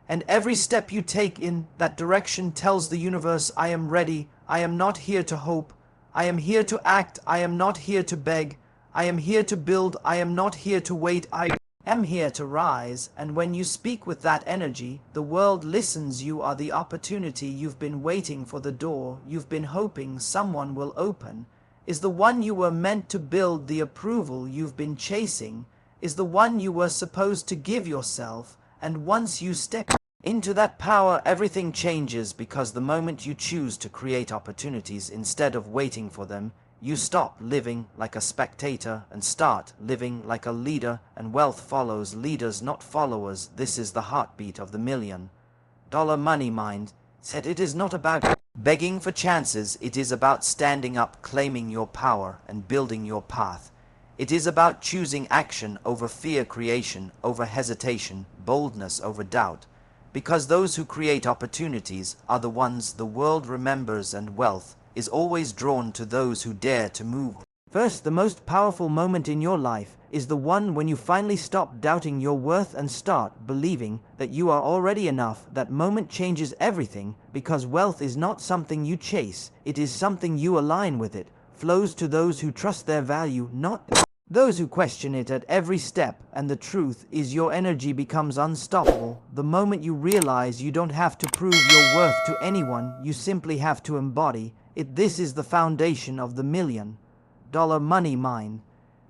And every step you take in that direction tells the universe, I am ready. I am not here to hope. I am here to act. I am not here to beg. I am here to build. I am not here to wait. I am here to rise. And when you speak with that energy, the world listens. You are the opportunity you've been waiting for. The door you've been hoping someone will open is the one you were meant to build. The approval you've been chasing is the one you were supposed to give yourself. And once you step into that power, everything changes, because the moment you choose to create opportunities instead of waiting for them, you stop living like a spectator and start living like a leader, and wealth follows leaders, not followers. This is the heartbeat of the $1,000,000 money mind. Said it is not about begging for chances, it is about standing up, claiming your power, and building your path. It is about choosing action over fear, creation over hesitation, boldness over doubt. Because those who create opportunities are the ones the world remembers, and wealth is always drawn to those who dare to move. First, the most powerful moment in your life is the one when you finally stop doubting your worth and start believing that you are already enough. That moment changes everything, because wealth is not something you chase, it is something you align with. It flows to those who trust their value, not those who question it at every step. And the truth is, your energy becomes unstoppable the moment you realize you don't have to prove your worth to anyone, you simply have to embody it. This is the foundation of the $1,000,000 money mind.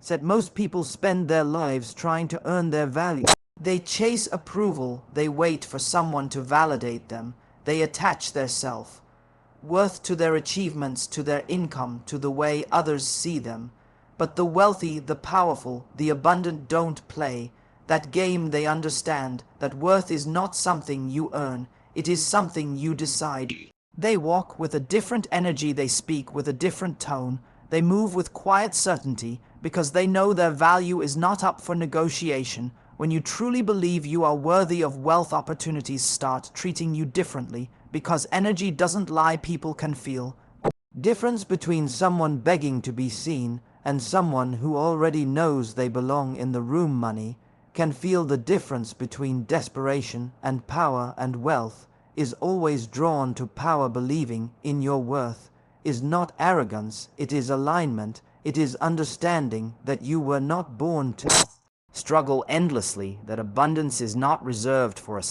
Said most people spend their lives trying to earn their value. They chase approval, they wait for someone to validate them, they attach their self-worth to their achievements, to their income, to the way others see them. But the wealthy, the powerful, the abundant don't play that game. They understand that worth is not something you earn, it is something you decide. They walk with a different energy, they speak with a different tone, they move with quiet certainty, because they know their value is not up for negotiation. When you truly believe you are worthy of wealth, opportunities start treating you differently, because energy doesn't lie. People can feel difference between someone begging to be seen and someone who already knows they belong in the room. Money can feel the difference between desperation and power, and wealth is always drawn to power. Believing in your worth is not arrogance, it is alignment. It is understanding that you were not born to struggle endlessly, that abundance is not reserved for a